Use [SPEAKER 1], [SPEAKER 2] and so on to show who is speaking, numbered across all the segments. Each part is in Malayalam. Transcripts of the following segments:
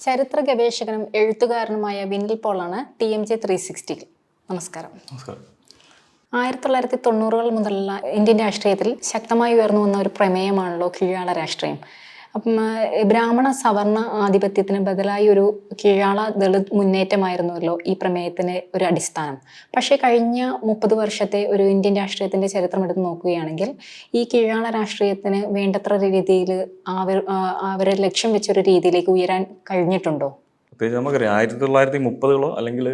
[SPEAKER 1] ചരിത്ര ഗവേഷകനും എഴുത്തുകാരനുമായ വിനിൽ പോളാണ് TMJ 360. നമസ്കാരം. 1990-കൾ മുതലുള്ള ഇന്ത്യൻ രാഷ്ട്രീയത്തിൽ ശക്തമായി ഉയർന്നു വന്ന ഒരു പ്രമേയമാണല്ലോ കീഴാള രാഷ്ട്രീയം. അപ്പം ബ്രാഹ്മണ സവർണ ആധിപത്യത്തിന് ബദലായി ഒരു കീഴാള ദളിത് മുന്നേറ്റമായിരുന്നല്ലോ ഈ പ്രമേയത്തിന് ഒരു അടിസ്ഥാനം. പക്ഷേ കഴിഞ്ഞ 30 വർഷത്തെ ഒരു ഇന്ത്യൻ രാഷ്ട്രീയത്തിന്റെ ചരിത്രം എടുത്ത് നോക്കുകയാണെങ്കിൽ ഈ കീഴാള രാഷ്ട്രീയത്തിന് വേണ്ടത്ര രീതിയിൽ അവരെ ലക്ഷ്യം വെച്ചൊരു രീതിയിലേക്ക് ഉയരാൻ കഴിഞ്ഞിട്ടുണ്ടോ?
[SPEAKER 2] പ്രത്യേകിച്ച് നമുക്കറിയാം 1930-കളോ അല്ലെങ്കിൽ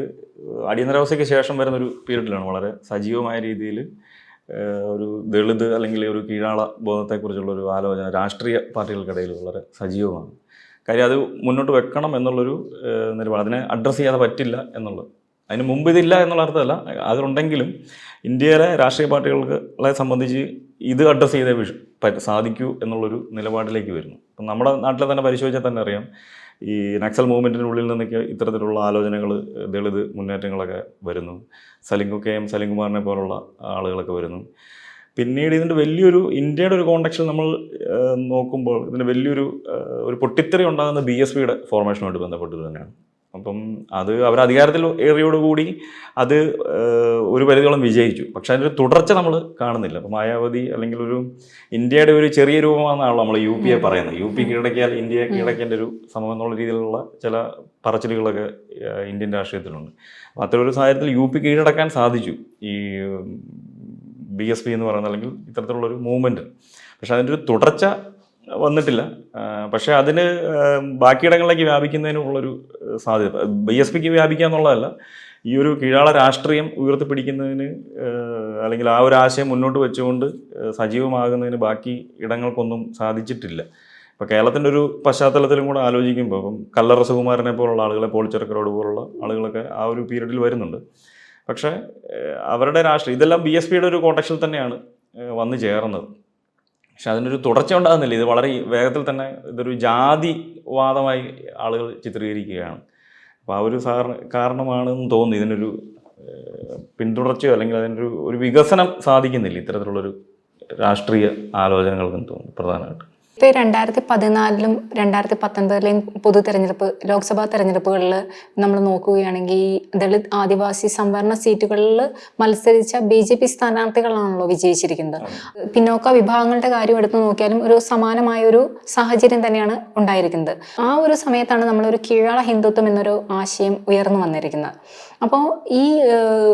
[SPEAKER 2] അടിയന്തരാവസ്ഥയ്ക്ക് ശേഷം വരുന്നൊരു പീരീഡിലാണ് വളരെ സജീവമായ രീതിയിൽ ഒരു ദളിത് അല്ലെങ്കിൽ ഒരു കീഴാള ബോധത്തെക്കുറിച്ചുള്ള ഒരു ആലോചന രാഷ്ട്രീയ പാർട്ടികൾക്കിടയിൽ വളരെ സജീവമാണ്. കാര്യം അത് മുന്നോട്ട് വെക്കണം എന്നുള്ളൊരു നിലപാട്, അതിനെ അഡ്രസ്സ് ചെയ്യാതെ പറ്റില്ല എന്നുള്ളത്. അതിന് മുമ്പ് ഇതില്ല എന്നുള്ള അർത്ഥമല്ല, അതുണ്ടെങ്കിലും ഇന്ത്യയിലെ രാഷ്ട്രീയ പാർട്ടികളെ സംബന്ധിച്ച് ഇത് അഡ്രസ്സ് ചെയ്തേ സാധിക്കൂ എന്നുള്ളൊരു നിലപാടിലേക്ക് വരുന്നു. അപ്പം നമ്മുടെ നാട്ടിലെ തന്നെ പരിശോധിച്ചാൽ തന്നെ അറിയാം, ഈ നക്സൽ മൂവ്മെൻറ്റിൻ്റെ ഉള്ളിൽ നിന്നൊക്കെ ഇത്തരത്തിലുള്ള ആലോചനകൾ, ദളിത് മുന്നേറ്റങ്ങളൊക്കെ വരുന്നു. സലിംകുമാറിനെ പോലുള്ള ആളുകളൊക്കെ വരുന്നു. പിന്നീട് ഇതിൻ്റെ വലിയൊരു ഇന്ത്യയുടെ ഒരു കോണ്ടെക്സ്റ്റിൽ നമ്മൾ നോക്കുമ്പോൾ ഇതിൻ്റെ വലിയൊരു പൊട്ടിത്തെറി ഉണ്ടാകുന്ന BSPയുടെ ഫോർമേഷനുമായിട്ട് ബന്ധപ്പെട്ട് തന്നെയാണ്. അപ്പം അത് അവർ അധികാരത്തിൽ ഏറിയോടുകൂടി അത് ഒരു പരിധിയോളം വിജയിച്ചു. പക്ഷെ അതിൻ്റെ ഒരു തുടർച്ച നമ്മൾ കാണുന്നില്ല. അപ്പം മായാവതി അല്ലെങ്കിൽ ഒരു ഇന്ത്യയുടെ ഒരു ചെറിയ രൂപമാണെന്നാണല്ലോ നമ്മൾ UP പറയുന്നത്. UP കീഴടക്കിയാൽ ഇന്ത്യ കീഴടക്കേണ്ട ഒരു സമയം എന്നുള്ള രീതിയിലുള്ള ചില പറച്ചിലുകളൊക്കെ ഇന്ത്യൻ രാഷ്ട്രീയത്തിലുണ്ട്. അപ്പം അത്തരം ഒരു സാഹചര്യത്തിൽ UP കീഴടക്കാൻ സാധിച്ചു ഈ BSP എന്ന് പറയുന്നത്, അല്ലെങ്കിൽ ഇത്തരത്തിലുള്ളൊരു മൂവ്മെൻറ്റ്. പക്ഷെ അതിൻ്റെ ഒരു തുടർച്ച വന്നിട്ടില്ല. പക്ഷേ അതിന് ബാക്കിയിടങ്ങളിലേക്ക് വ്യാപിക്കുന്നതിനുള്ളൊരു സാധ്യത BSPക്ക് വ്യാപിക്കുക എന്നുള്ളതല്ല, ഈ ഒരു കീഴാള രാഷ്ട്രീയം ഉയർത്തിപ്പിടിക്കുന്നതിന് അല്ലെങ്കിൽ ആ ഒരു ആശയം മുന്നോട്ട് വെച്ചുകൊണ്ട് സജീവമാകുന്നതിന് ബാക്കി ഇടങ്ങൾക്കൊന്നും സാധിച്ചിട്ടില്ല. ഇപ്പോൾ കേരളത്തിൻ്റെ ഒരു പശ്ചാത്തലത്തിലും കൂടെ ആലോചിക്കുമ്പോൾ ഇപ്പം കല്ലറ സുകുമാരനെ പോലുള്ള ആളുകളെ, പോളിച്ചെറുക്കരോട് പോലുള്ള ആളുകളൊക്കെ ആ ഒരു പീരീഡിൽ വരുന്നുണ്ട്. പക്ഷേ അവരുടെ രാഷ്ട്രീയം ഇതെല്ലാം BSPയുടെ ഒരു കോണ്ടക്സ്റ്റിൽ തന്നെയാണ് വന്നു ചേർന്നത്. പക്ഷെ അതിനൊരു തുടർച്ച ഉണ്ടാകുന്നില്ല. ഇത് വളരെ വേഗത്തിൽ തന്നെ ഇതൊരു ജാതിവാദമായി ആളുകൾ ചിത്രീകരിക്കുകയാണ്. അപ്പോൾ ആ ഒരു കാരണമാണെന്ന് തോന്നുന്നു ഇതിനൊരു പിന്തുടർച്ചയോ അല്ലെങ്കിൽ അതിനൊരു വികസനം സാധിക്കുന്നില്ല ഇത്തരത്തിലുള്ളൊരു രാഷ്ട്രീയ ആലോചനകൾക്കെന്ന് തോന്നുന്നു പ്രധാനമായിട്ട്.
[SPEAKER 1] ഇപ്പോൾ 2014-ലും 2019-ലെയും പൊതു തെരഞ്ഞെടുപ്പ്, ലോക്സഭാ തെരഞ്ഞെടുപ്പുകളിൽ നമ്മൾ നോക്കുകയാണെങ്കിൽ ദളിത് ആദിവാസി സംവരണ സീറ്റുകളിൽ മത്സരിച്ച BJP സ്ഥാനാർത്ഥികളാണല്ലോ വിജയിച്ചിരിക്കുന്നത്. പിന്നോക്ക വിഭാഗങ്ങളുടെ കാര്യം എടുത്തു നോക്കിയാലും ഒരു സമാനമായൊരു സാഹചര്യം തന്നെയാണ് ഉണ്ടായിരിക്കുന്നത്. ആ ഒരു സമയത്താണ് നമ്മളൊരു കീഴാള ഹിന്ദുത്വം എന്നൊരു ആശയം ഉയർന്നു വന്നിരിക്കുന്നത്. അപ്പോൾ ഈ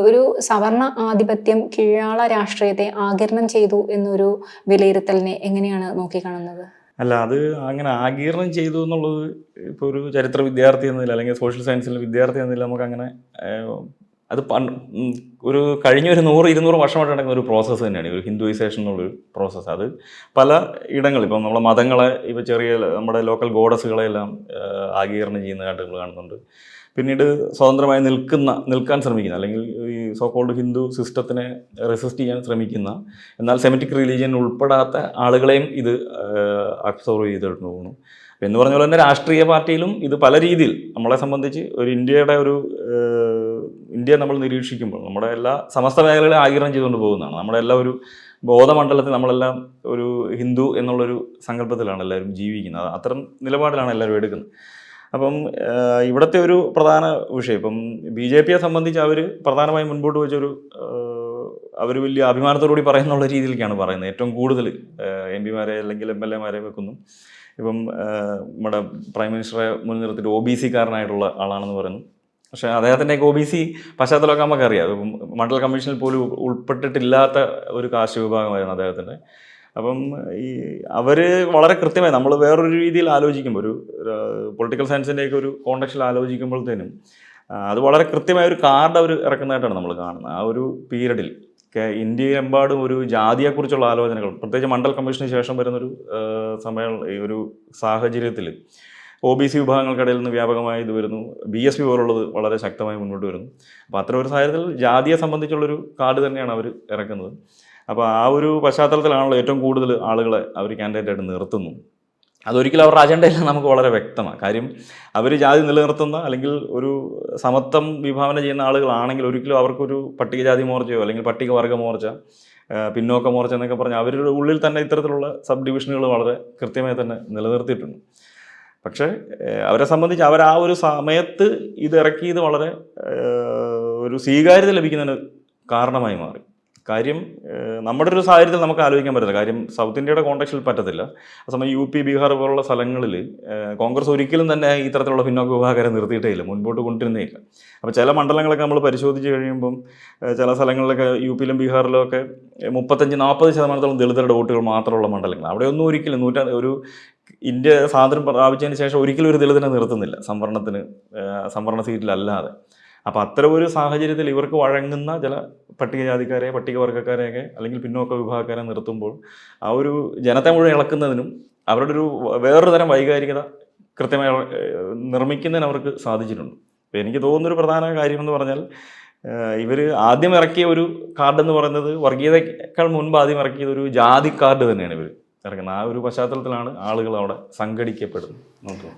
[SPEAKER 1] ഒരു സവർണ ആധിപത്യം കീഴാള രാഷ്ട്രീയത്തെ ആഗിരണം ചെയ്തു എന്നൊരു വിലയിരുത്തലിനെ എങ്ങനെയാണ് നോക്കിക്കാണുന്നത്?
[SPEAKER 2] അല്ല, അത് അങ്ങനെ ആഗീരണം ചെയ്തു എന്നുള്ളത് ഇപ്പോൾ ഒരു ചരിത്ര വിദ്യാർത്ഥി എന്നതിൽ അല്ലെങ്കിൽ സോഷ്യൽ സയൻസിലെ വിദ്യാർത്ഥി എന്നതിൽ നമുക്കങ്ങനെ അത് ഒരു കഴിഞ്ഞ ഒരു 100-200 വർഷമായിട്ട് നടക്കുന്ന ഒരു പ്രോസസ്സ് തന്നെയാണ് ഒരു ഹിന്ദുയിസേഷൻ എന്നുള്ളൊരു പ്രോസസ്സ്. അത് പല ഇടങ്ങളിൽ ഇപ്പം നമ്മളെ മതങ്ങളെ, ഇപ്പോൾ ചെറിയ നമ്മുടെ ലോക്കൽ ഗോഡസുകളെല്ലാം ആഗീരണം ചെയ്യുന്നതായിട്ട് നമ്മൾ കാണുന്നുണ്ട്. പിന്നീട് സ്വതന്ത്രമായി നിൽക്കാൻ ശ്രമിക്കുന്ന അല്ലെങ്കിൽ ഈ സോക്കോൾഡ് ഹിന്ദു സിസ്റ്റത്തിനെ റെസിസ്റ്റ് ചെയ്യാൻ ശ്രമിക്കുന്ന, എന്നാൽ സെമിറ്റിക് റിലീജിയൻ ഉൾപ്പെടാത്ത ആളുകളെയും ഇത് അബ്സോർവ് ചെയ്തിട്ട് പോകുന്നു. എന്ന് പറഞ്ഞ പോലെ തന്നെ രാഷ്ട്രീയ പാർട്ടിയിലും ഇത് പല രീതിയിൽ നമ്മളെ സംബന്ധിച്ച് ഒരു ഇന്ത്യ നമ്മൾ നിരീക്ഷിക്കുമ്പോൾ നമ്മുടെ എല്ലാ സമസ്ത മേഖലകളെ ആഗിരണം ചെയ്തുകൊണ്ട് പോകുന്നതാണ്. നമ്മുടെ എല്ലാ ഒരു ബോധമണ്ഡലത്തിൽ നമ്മളെല്ലാം ഒരു ഹിന്ദു എന്നുള്ളൊരു സങ്കല്പത്തിലാണ് എല്ലാവരും ജീവിക്കുന്നത്. അത്തരം നിലപാടിലാണ് എല്ലാവരും എടുക്കുന്നത്. അപ്പം ഇവിടുത്തെ ഒരു പ്രധാന വിഷയം ഇപ്പം BJPയെ സംബന്ധിച്ച് അവർ പ്രധാനമായും മുൻപോട്ട് വെച്ചൊരു അവർ വലിയ അഭിമാനത്തോടുകൂടി പറയുന്നുള്ള രീതിയിലേക്കാണ് പറയുന്നത്. ഏറ്റവും കൂടുതൽ MP-മാരെ അല്ലെങ്കിൽ MLA-മാരെ വെക്കുന്നു. ഇപ്പം നമ്മുടെ പ്രൈം മിനിസ്റ്ററെ മുൻനിർത്തിയിട്ട് OBC-കാരനായിട്ടുള്ള ആളാണെന്ന് പറയുന്നു. പക്ഷേ അദ്ദേഹത്തിൻ്റെയൊക്കെ OBC പശ്ചാത്തലമൊക്കെ നമുക്കറിയാം. ഇപ്പം മണ്ഡൽ കമ്മീഷനിൽ പോലും ഉൾപ്പെട്ടിട്ടില്ലാത്ത ഒരു കാസ്റ്റ് വിഭാഗമായിരുന്നു അദ്ദേഹത്തിൻ്റെ. അപ്പം അവർ വളരെ കൃത്യമായി നമ്മൾ വേറൊരു രീതിയിൽ ആലോചിക്കുമ്പോൾ ഒരു പൊളിറ്റിക്കൽ സയൻസിൻ്റെയൊക്കെ ഒരു കോണ്ടക്സ്റ്റിൽ ആലോചിക്കുമ്പോഴത്തേനും അത് വളരെ കൃത്യമായ ഒരു കാർഡ് അവർ ഇറക്കുന്നതായിട്ടാണ് നമ്മൾ കാണുന്നത്. ആ ഒരു പീരീഡിൽ ഇന്ത്യയെമ്പാടും ഒരു ജാതിയെക്കുറിച്ചുള്ള ആലോചനകൾ, പ്രത്യേകിച്ച് മണ്ഡൽ കമ്മീഷന് ശേഷം വരുന്നൊരു ഒരു സാഹചര്യത്തിൽ OBC വിഭാഗങ്ങൾക്കിടയിൽ നിന്ന് വ്യാപകമായി ഇത് വരുന്നു. BSP പോലുള്ളത് വളരെ ശക്തമായി മുന്നോട്ട് വരുന്നു. അപ്പോൾ അത്തരം ഒരു സാഹചര്യത്തിൽ ജാതിയെ സംബന്ധിച്ചുള്ളൊരു കാർഡ് തന്നെയാണ് അവർ ഇറക്കുന്നത്. അപ്പോൾ ആ ഒരു പശ്ചാത്തലത്തിലാണല്ലോ ഏറ്റവും കൂടുതൽ ആളുകളെ അവർ കാൻഡിഡേറ്റായിട്ട് നിർത്തുന്നു. അതൊരിക്കലും അവരുടെ അജണ്ടയിൽ നമുക്ക് വളരെ വ്യക്തമാണ്. കാര്യം അവർ ജാതി നിലനിർത്തുന്ന അല്ലെങ്കിൽ ഒരു സമത്വം വിഭാവന ചെയ്യുന്ന ആളുകളാണെങ്കിൽ ഒരിക്കലും അവർക്കൊരു പട്ടികജാതി മോർച്ചയോ അല്ലെങ്കിൽ പട്ടികവർഗ മോർച്ച, പിന്നോക്ക മോർച്ച എന്നൊക്കെ പറഞ്ഞാൽ അവരുടെ ഉള്ളിൽ തന്നെ ഇത്തരത്തിലുള്ള സബ് ഡിവിഷനുകൾ വളരെ കൃത്യമായി തന്നെ നിലനിർത്തിയിട്ടുണ്ട്. പക്ഷേ അവരെ സംബന്ധിച്ച് അവർ ആ ഒരു സമയത്ത് ഇത് ഇറക്കിയത് വളരെ ഒരു സ്വീകാര്യത ലഭിക്കുന്നതിന് കാരണമായി മാറി. കാര്യം നമ്മുടെ ഒരു സാഹചര്യത്തിൽ നമുക്ക് ആലോചിക്കാൻ പറ്റില്ല. കാര്യം സൗത്ത് ഇന്ത്യയുടെ കോൺടെക്സ്റ്റിൽ പറ്റത്തില്ല. ആ സമയം യു പി, ബീഹാർ പോലുള്ള സ്ഥലങ്ങളിൽ കോൺഗ്രസ് ഒരിക്കലും തന്നെ ഇത്തരത്തിലുള്ള പിന്നോക്ക വിഭാഗക്കാരെ നിർത്തിയിട്ടേ ഇല്ല, മുൻപോട്ട് കൊണ്ടുവരുന്നേ ഇല്ല. അപ്പോൾ ചില മണ്ഡലങ്ങളൊക്കെ നമ്മൾ പരിശോധിച്ച് കഴിയുമ്പം ചില സ്ഥലങ്ങളിലൊക്കെ യു പിയിലും ബീഹാറിലും ഒക്കെ 35-40% ദളിതരുടെ വോട്ടുകൾ മാത്രമുള്ള മണ്ഡലങ്ങൾ. അവിടെയൊന്നും ഒരിക്കലും ഒരു ഇന്ത്യ സ്വാതന്ത്ര്യം പ്രാപിച്ചതിന് ശേഷം ഒരിക്കലും ഒരു ദളിതനെ നിർത്തുന്നില്ല സംവരണ സീറ്റിലല്ലാതെ. അപ്പോൾ അത്തരം ഒരു സാഹചര്യത്തിൽ ഇവർക്ക് വഴങ്ങുന്ന ചില പട്ടികജാതിക്കാരെ, പട്ടികവർഗ്ഗക്കാരെയൊക്കെ അല്ലെങ്കിൽ പിന്നോക്ക വിഭാഗക്കാരെ നിർത്തുമ്പോൾ ആ ഒരു ജനത്തെ മുഴുവൻ ഇളക്കുന്നതിനും അവരുടെ ഒരു വേറൊരു തരം വൈകാരികത കൃത്യമായി നിർമ്മിക്കുന്നതിന് അവർക്ക് സാധിച്ചിട്ടുണ്ട്. അപ്പോൾ എനിക്ക് തോന്നുന്നൊരു പ്രധാന കാര്യമെന്ന് പറഞ്ഞാൽ ഇവർ ആദ്യം ഇറക്കിയ ഒരു കാർഡ് എന്ന് പറയുന്നത് വർഗീയതയേക്കാൾ മുൻപ് ആദ്യം ഇറക്കിയത് ഒരു ജാതി കാർഡ് തന്നെയാണ് ഇവർ ഇറക്കുന്നത്. ആ ഒരു പശ്ചാത്തലത്തിലാണ് ആളുകൾ അവിടെ സംഘടിക്കപ്പെടുന്നത്.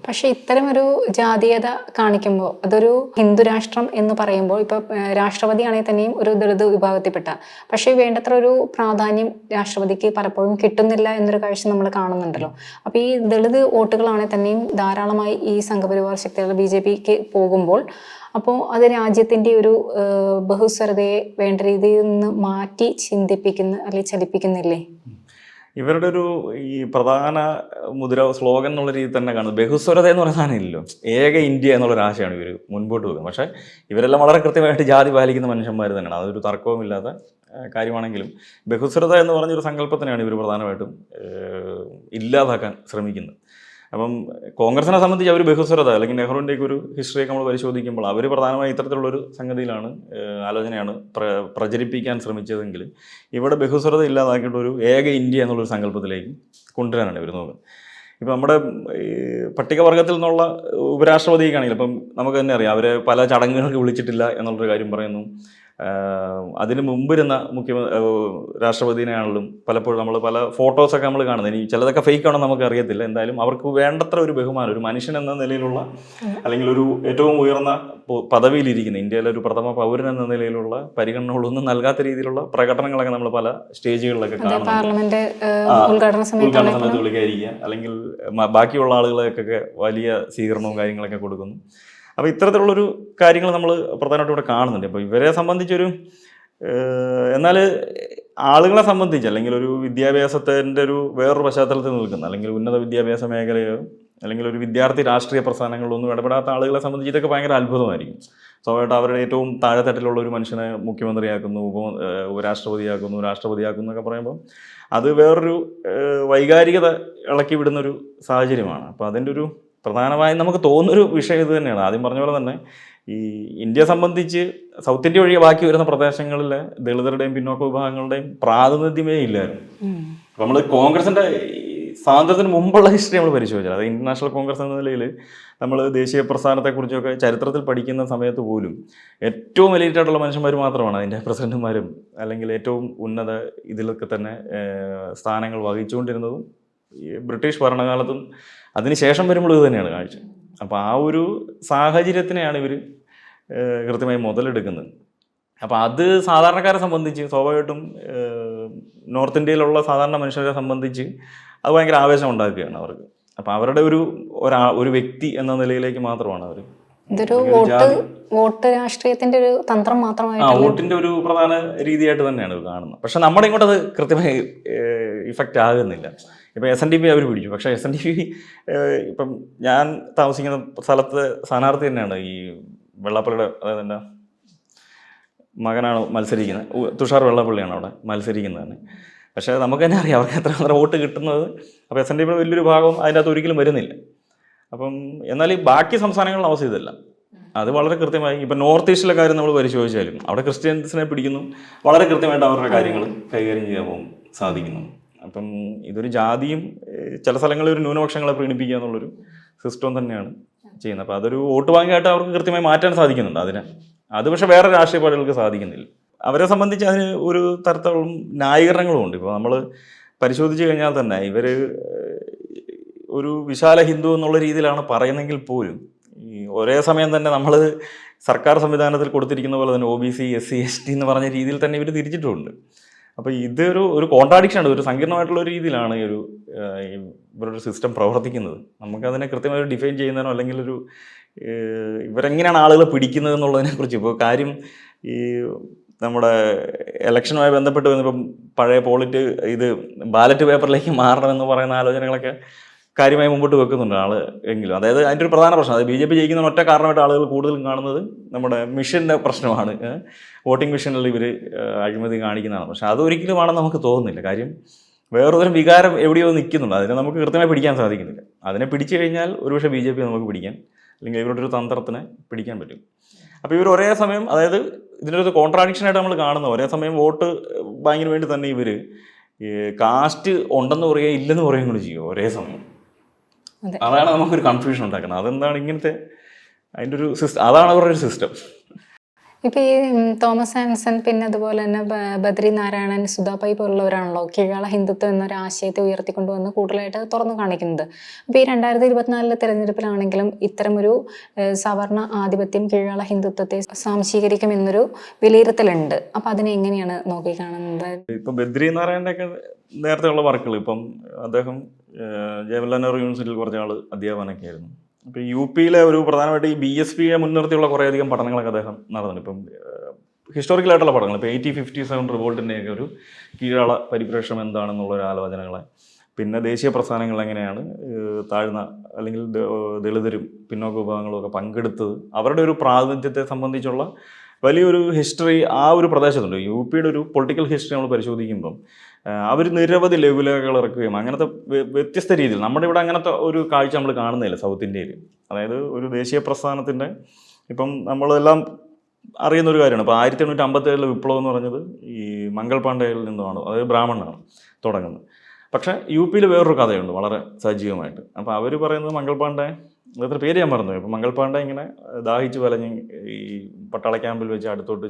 [SPEAKER 1] പക്ഷെ ഇത്തരം ഒരു ജാതീയത കാണിക്കുമ്പോൾ അതൊരു ഹിന്ദു രാഷ്ട്രം എന്ന് പറയുമ്പോൾ ഇപ്പൊ രാഷ്ട്രപതിയാണെങ്കിൽ തന്നെയും ഒരു ദളിത് വിഭാഗത്തിൽപ്പെട്ട, പക്ഷേ വേണ്ടത്ര ഒരു പ്രാധാന്യം രാഷ്ട്രപതിക്ക് പലപ്പോഴും കിട്ടുന്നില്ല എന്നൊരു കാഴ്ച നമ്മൾ കാണുന്നുണ്ടല്ലോ. അപ്പൊ ഈ ദളിത് വോട്ടുകളാണെങ്കിൽ തന്നെയും ധാരാളമായി ഈ സംഘപരിവാർ ശക്തികൾ BJPക്ക് പോകുമ്പോൾ അപ്പോൾ അത് രാജ്യത്തിൻ്റെ ഒരു ബഹുസ്വരതയെ വേണ്ട രീതിയിൽ നിന്ന് മാറ്റി ചിന്തിപ്പിക്കുന്ന അല്ലെങ്കിൽ ചലിപ്പിക്കുന്നില്ലേ?
[SPEAKER 2] ഇവരുടെ ഒരു ഈ പ്രധാന സ്ലോഗൻ എന്നുള്ള രീതിയിൽ തന്നെ കാണുന്നത് ബഹുസ്വരത എന്ന് പറയുന്ന സാധനമില്ലല്ലോ, ഏക ഇന്ത്യ എന്നുള്ളൊരു ആശയമാണ് ഇവർ മുൻപോട്ട് വെക്കുന്നത്. പക്ഷേ ഇവരെല്ലാം വളരെ കൃത്യമായിട്ട് ജാതി പാലിക്കുന്ന മനുഷ്യന്മാർ തന്നെയാണ്, അതൊരു തർക്കവുമില്ലാത്ത കാര്യമാണെങ്കിലും ബഹുസ്വരത എന്ന് പറഞ്ഞൊരു സങ്കല്പത്തിനാണ് ഇവർ പ്രധാനമായിട്ടും ഇല്ലാതാക്കാൻ ശ്രമിക്കുന്നത്. അപ്പം കോൺഗ്രസിനെ സംബന്ധിച്ച് അവർ ബഹുസ്വരത അല്ലെങ്കിൽ നെഹ്റുവിൻ്റെയൊക്കെ ഒരു ഹിസ്റ്ററിയൊക്കെ നമ്മൾ പരിശോധിക്കുമ്പോൾ അവർ പ്രധാനമായും ഇത്തരത്തിലുള്ളൊരു സംഗതിയിലാണ് ആലോചനയാണ് പ്രചരിപ്പിക്കാൻ ശ്രമിച്ചതെങ്കിൽ ഇവിടെ ബഹുസ്വരത ഇല്ലാതാക്കിയിട്ട് ഒരു ഏക ഇന്ത്യ എന്നുള്ളൊരു സങ്കല്പത്തിലേക്ക് കൊണ്ടുവരാനാണ് ഇവർ നോക്കുന്നത്. ഇപ്പം നമ്മുടെ പട്ടികവർഗത്തിൽ നിന്നുള്ള ഉപരാഷ്ട്രപതിക്കാണെങ്കിൽ ഇപ്പം നമുക്ക് തന്നെ അറിയാം, അവരെ പല ചടങ്ങുകൾക്ക് വിളിച്ചിട്ടില്ല എന്നുള്ളൊരു കാര്യം പറയുന്നു. അതിന് മുമ്പിരുന്ന രാഷ്ട്രപതിനെയാണെങ്കിലും പലപ്പോഴും നമ്മൾ പല ഫോട്ടോസൊക്കെ നമ്മൾ കാണുന്നത്, ഇനി ചിലതൊക്കെ ഫേക്ക് ആണോ നമുക്ക് അറിയത്തില്ല, എന്തായാലും അവർക്ക് വേണ്ടത്ര ഒരു ബഹുമാനം, ഒരു മനുഷ്യൻ എന്ന നിലയിലുള്ള അല്ലെങ്കിൽ ഒരു ഏറ്റവും ഉയർന്ന പദവിയിലിരിക്കുന്ന ഇന്ത്യയിലെ ഒരു പ്രഥമ പൗരൻ എന്ന നിലയിലുള്ള പരിഗണനകളൊന്നും നൽകാത്ത രീതിയിലുള്ള പ്രകടനങ്ങളൊക്കെ നമ്മൾ പല സ്റ്റേജുകളിലൊക്കെ കാണുന്നുണ്ട്. ഉദ്ഘാടന സമയത്ത് വിളിക്കാതിരിക്കുക, അല്ലെങ്കിൽ ബാക്കിയുള്ള ആളുകളൊക്കെ വലിയ സ്വീകരണവും കാര്യങ്ങളൊക്കെ കൊടുക്കുന്നു. അപ്പോൾ ഇത്തരത്തിലുള്ളൊരു കാര്യങ്ങൾ നമ്മൾ പ്രധാനമായിട്ടും ഇവിടെ കാണുന്നുണ്ട്. അപ്പോൾ ഇവരെ സംബന്ധിച്ചൊരു എന്നാൽ ആളുകളെ സംബന്ധിച്ച് അല്ലെങ്കിൽ ഒരു വിദ്യാഭ്യാസത്തിൻ്റെ ഒരു വേറൊരു പശ്ചാത്തലത്തിൽ നിൽക്കുന്ന അല്ലെങ്കിൽ ഉന്നത വിദ്യാഭ്യാസ മേഖലയോ അല്ലെങ്കിൽ ഒരു വിദ്യാർത്ഥി രാഷ്ട്രീയ പ്രസ്ഥാനങ്ങളിലൊന്നും ഇടപെടാത്ത ആളുകളെ സംബന്ധിച്ച് ഇതൊക്കെ ഭയങ്കര അത്ഭുതമായിരിക്കും. സ്വാഭാവികമായിട്ട് അവരുടെ ഏറ്റവും താഴെത്തട്ടിലുള്ള ഒരു മനുഷ്യനെ മുഖ്യമന്ത്രിയാക്കുന്നു, ഉപരാഷ്ട്രപതിയാക്കുന്നു, രാഷ്ട്രപതിയാക്കുന്നു എന്നൊക്കെ പറയുമ്പോൾ അത് വേറൊരു വൈകാരികത ഇളക്കി വിടുന്നൊരു സാഹചര്യമാണ്. അപ്പോൾ അതിൻ്റെ ഒരു പ്രധാനമായും നമുക്ക് തോന്നുന്നൊരു വിഷയം ഇത് തന്നെയാണ്. ആദ്യം പറഞ്ഞ പോലെ തന്നെ ഈ ഇന്ത്യയെ സംബന്ധിച്ച് സൗത്ത് ഇന്ത്യ ഒഴികെ ബാക്കി വരുന്ന പ്രദേശങ്ങളിലെ ദളിതരുടെയും പിന്നോക്ക വിഭാഗങ്ങളുടെയും പ്രാതിനിധ്യമേ ഇല്ലായിരുന്നു. അപ്പോൾ നമ്മൾ കോൺഗ്രസിൻ്റെ സ്വാതന്ത്ര്യത്തിന് മുമ്പുള്ള ഹിസ്റ്ററി നമ്മൾ പരിശോധിച്ചാൽ, അത് ഇന്റർനാഷണൽ കോൺഗ്രസ് എന്ന നിലയിൽ നമ്മൾ ദേശീയ പ്രസ്ഥാനത്തെക്കുറിച്ചൊക്കെ ചരിത്രത്തിൽ പഠിക്കുന്ന സമയത്ത് പോലും ഏറ്റവും എലീറ്റായിട്ടുള്ള മനുഷ്യന്മാർ മാത്രമാണ് അതിൻ്റെ പ്രസിഡന്റുമാരും അല്ലെങ്കിൽ ഏറ്റവും ഉന്നത ഇതിലൊക്കെ തന്നെ സ്ഥാനങ്ങൾ വഹിച്ചുകൊണ്ടിരുന്നതും ബ്രിട്ടീഷ് ഭരണകാലത്തും അതിനുശേഷം വരുമ്പോൾ ഇത് തന്നെയാണ് കാഴ്ച. അപ്പോൾ ആ ഒരു സാഹചര്യത്തിനെയാണ് ഇവർ കൃത്യമായി മുതലെടുക്കുന്നത്. അപ്പോൾ അത് സാധാരണക്കാരെ സംബന്ധിച്ച് സ്വാഭാവികമായിട്ടും നോർത്ത് ഇന്ത്യയിലുള്ള സാധാരണ മനുഷ്യരെ സംബന്ധിച്ച് അത് ഭയങ്കര ആവേശം ഉണ്ടാക്കുകയാണ് അവർക്ക്. അപ്പോൾ അവരുടെ ഒരു വ്യക്തി എന്ന നിലയിലേക്ക് മാത്രമാണ് അവർ
[SPEAKER 1] ഇതൊരു വോട്ട് രാഷ്ട്രീയത്തിന്റെ ഒരു തന്ത്രം മാത്രമായി
[SPEAKER 2] വോട്ടിന്റെ ഒരു പ്രധാന രീതിയായിട്ട് തന്നെയാണ് ഇത് കാണുന്നത്. പക്ഷെ നമ്മുടെ ഇങ്ങോട്ട് അത് കൃത്യമായി ഇഫക്റ്റ് ആകുന്നില്ല. ഇപ്പം SNDP അവർ പിടിച്ചു, പക്ഷേ SNDP ഇപ്പം ഞാൻ താമസിക്കുന്ന സ്ഥലത്ത് സ്ഥാനാർത്ഥി തന്നെയാണ് ഈ വെള്ളാപ്പള്ളിയുടെ, അതായത് എൻ്റെ മകനാണ് മത്സരിക്കുന്നത്, തുഷാർ വെള്ളാപ്പള്ളിയാണ് അവിടെ മത്സരിക്കുന്നത് തന്നെ. പക്ഷേ നമുക്ക് തന്നെ അറിയാം അവർക്ക് എത്ര വോട്ട് കിട്ടുന്നത്. അപ്പോൾ SNDP വലിയൊരു ഭാഗം അതിൻ്റെ അകത്ത് ഒരിക്കലും വരുന്നില്ല. അപ്പം എന്നാൽ ഈ ബാക്കി സംസ്ഥാനങ്ങളുടെ അവസ്ഥ ഇതല്ല. അത് വളരെ കൃത്യമായി ഇപ്പം നോർത്ത് ഈസ്റ്റിലെ കാര്യം നമ്മൾ പരിശോധിച്ചാലും അവിടെ ക്രിസ്ത്യൻസിനെ പിടിക്കുന്നു, വളരെ കൃത്യമായിട്ട് അവരുടെ കാര്യങ്ങൾ കൈകാര്യം ചെയ്യാൻ സാധിക്കുന്നു. അപ്പം ഇതൊരു ജാതിയും ചില സ്ഥലങ്ങളിൽ ഒരു ന്യൂനപക്ഷങ്ങളെ പ്രീണിപ്പിക്കുക എന്നുള്ളൊരു സിസ്റ്റം തന്നെയാണ് ചെയ്യുന്നത്. അപ്പോൾ അതൊരു വോട്ട് ബാങ്കായിട്ട് അവർക്ക് കൃത്യമായി മാറ്റാൻ സാധിക്കുന്നുണ്ട് അതിനെ. അത് പക്ഷേ വേറെ രാഷ്ട്രീയ പാർട്ടികൾക്ക് സാധിക്കുന്നില്ല. അവരെ സംബന്ധിച്ച് അതിന് ഒരു തരത്തിലുള്ള ന്യായീകരണങ്ങളും ഉണ്ട്. ഇപ്പോൾ നമ്മൾ പരിശോധിച്ച് കഴിഞ്ഞാൽ തന്നെ ഇവർ ഒരു വിശാല ഹിന്ദു എന്നുള്ള രീതിയിലാണ് പറയുന്നെങ്കിൽ പോലും ഈ ഒരേ സമയം തന്നെ നമ്മൾ സർക്കാർ സംവിധാനത്തിൽ കൊടുത്തിരിക്കുന്ന പോലെ തന്നെ OBC SC ST എന്ന് പറഞ്ഞ രീതിയിൽ തന്നെ ഇവർ തിരിച്ചിട്ടുമുണ്ട്. അപ്പോൾ ഇതൊരു കോൺട്രാഡിക്ഷനാണ്, ഒരു സങ്കീർണമായിട്ടുള്ള ഒരു രീതിയിലാണ് ഇവരൊരു സിസ്റ്റം പ്രവർത്തിക്കുന്നത്. നമുക്കതിനെ കൃത്യമായി ഡിഫൈൻ ചെയ്യുന്നതിനോ അല്ലെങ്കിൽ ഇവരെങ്ങനെയാണ് ആളുകളെ പിടിക്കുന്നത് എന്നുള്ളതിനെക്കുറിച്ച് ഇപ്പോൾ കാര്യം ഈ നമ്മുടെ ഇലക്ഷനുമായി ബന്ധപ്പെട്ട് വന്നപ്പം പഴയ ബാലറ്റ് പേപ്പറിലേക്ക് മാറണമെന്ന് പറയുന്ന ആലോചനകളൊക്കെ കാര്യമായി മുമ്പോട്ട് വെക്കുന്നുണ്ട് ആൾ എങ്കിലും. അതായത് അതിൻ്റെ ഒരു പ്രധാന പ്രശ്നം, അത് BJP ജയിക്കുന്ന ഒറ്റ കാരണമായിട്ട് ആളുകൾ കൂടുതലും കാണുന്നത് നമ്മുടെ മിഷൻ്റെ പ്രശ്നമാണ്. വോട്ടിംഗ് മിഷനിൽ ഇവർ അഴിമതി കാണിക്കുന്നതാണ്. പക്ഷെ അതൊരിക്കലും ആണെന്ന് നമുക്ക് തോന്നുന്നില്ല. കാര്യം വേറൊരു വികാരം എവിടെയോ നിൽക്കുന്നുണ്ട്, അതിനെ നമുക്ക് കൃത്യമായി പിടിക്കാൻ സാധിക്കുന്നില്ല. അതിനെ പിടിച്ചു കഴിഞ്ഞാൽ ഒരുപക്ഷെ BJP നമുക്ക് പിടിക്കാൻ, അല്ലെങ്കിൽ ഇവരുടെ ഒരു തന്ത്രത്തിനെ പിടിക്കാൻ പറ്റും. അപ്പോൾ ഇവർ ഒരേ സമയം, അതായത് ഇതിനൊരു കോൺട്രാഡിക്ഷനായിട്ട് നമ്മൾ കാണുന്നത്, ഒരേ സമയം വോട്ട് ബാങ്കിന് വേണ്ടി തന്നെ ഇവർ കാസ്റ്റ് ഉണ്ടെന്ന് പറയുക ഇല്ലെന്ന് പറയുകയും കൂടി ചെയ്യും ഒരേ സമയം. അതാണ് നമുക്കൊരു കൺഫ്യൂഷൻ ഉണ്ടാക്കുന്നത്. അതെന്താണ് ഇങ്ങനത്തെ അതിൻ്റെ ഒരു സിസ്റ്റം, അതാണ് അവരുടെ ഒരു സിസ്റ്റം.
[SPEAKER 1] ഇപ്പൊ ഈ തോമസ് ആൻസൺ പിന്നെ അതുപോലെ തന്നെ ബദ്രി നാരായണൻ, സുധാപൈ പോലുള്ളവരാണല്ലോ കീഴാള ഹിന്ദുത്വം എന്നൊരു ആശയത്തെ ഉയർത്തിക്കൊണ്ടുവന്ന് കൂടുതലായിട്ട് തുറന്നു കാണിക്കുന്നത്. അപ്പൊ ഈ 2024 തെരഞ്ഞെടുപ്പിലാണെങ്കിലും ഇത്തരമൊരു സവർണ ആധിപത്യം കീഴാള ഹിന്ദുത്വത്തെ സ്വാംശീകരിക്കുമെന്നൊരു വിലയിരുത്തലുണ്ട്. അപ്പൊ അതിനെ എങ്ങനെയാണ് നോക്കിക്കാണുന്നത്?
[SPEAKER 2] ഇപ്പൊ ബദ്രി നാരായണന്റെ ഒക്കെ നേരത്തെ ഉള്ള വർക്കുകൾ, ഇപ്പം അദ്ദേഹം ജവഹർലാൽ നെഹ്റു യൂണിവേഴ്സിറ്റിയിൽ കുറച്ച് നാൾ അധ്യാപനമൊക്കെ ആയിരുന്നു. അപ്പോൾ UP-യിലെ ഒരു പ്രധാനമായിട്ട് ഈ BSPയെ മുൻനിർത്തിയുള്ള കുറേയധികം പഠനങ്ങളൊക്കെ അദ്ദേഹം നടന്നിട്ടുണ്ട്. ഇപ്പം ഹിസ്റ്റോറിക്കലായിട്ടുള്ള പഠനങ്ങൾ, ഇപ്പോൾ 1857 റിവോൾട്ടിൻ്റെയൊക്കെ ഒരു കീഴാള പരിപ്രേക്ഷ്യം എന്താണെന്നുള്ളൊരു ആലോചനകളെ, പിന്നെ ദേശീയ പ്രസ്ഥാനങ്ങൾ എങ്ങനെയാണ് താഴ്ന്ന അല്ലെങ്കിൽ ദളിതരും പിന്നോക്ക വിഭാഗങ്ങളും ഒക്കെ പങ്കെടുത്തത്, അവരുടെ ഒരു പ്രാതിനിധ്യത്തെ സംബന്ധിച്ചുള്ള വലിയൊരു ഹിസ്റ്ററി ആ ഒരു പ്രദേശത്തുണ്ട്. UP-യുടെ ഒരു പൊളിറ്റിക്കൽ ഹിസ്റ്ററി നമ്മൾ പരിശോധിക്കുമ്പം അവർ നിരവധി ലഘുലേഖകൾ ഇറക്കുകയും അങ്ങനത്തെ വ്യത്യസ്ത രീതിയിൽ, നമ്മുടെ ഇവിടെ അങ്ങനത്തെ ഒരു കാഴ്ച നമ്മൾ കാണുന്നില്ല സൗത്ത് ഇന്ത്യയിൽ. അതായത് ഒരു ദേശീയ പ്രസ്ഥാനത്തിൻ്റെ, ഇപ്പം നമ്മളെല്ലാം അറിയുന്ന ഒരു കാര്യമാണ്, ഇപ്പോൾ 1857 വിപ്ലവം എന്ന് പറഞ്ഞത് ഈ മംഗൾ പാണ്ഡെയിൽ നിന്നുമാണ്, അതായത് ബ്രാഹ്മണനാണ് തുടങ്ങുന്നത്. പക്ഷേ UP-യിൽ വേറൊരു കഥയുണ്ട് വളരെ സജീവമായിട്ട്. അപ്പോൾ അവർ പറയുന്നത് മംഗൾ പാണ്ഡെ, അത്ര പേര് ഞാൻ മറന്നു, ഇപ്പോൾ മംഗൾ പാണ്ഡെ ഇങ്ങനെ ദാഹിച്ച് വലഞ്ഞ് ഈ പട്ടാള ക്യാമ്പിൽ വെച്ച് അടുത്തോട്ട്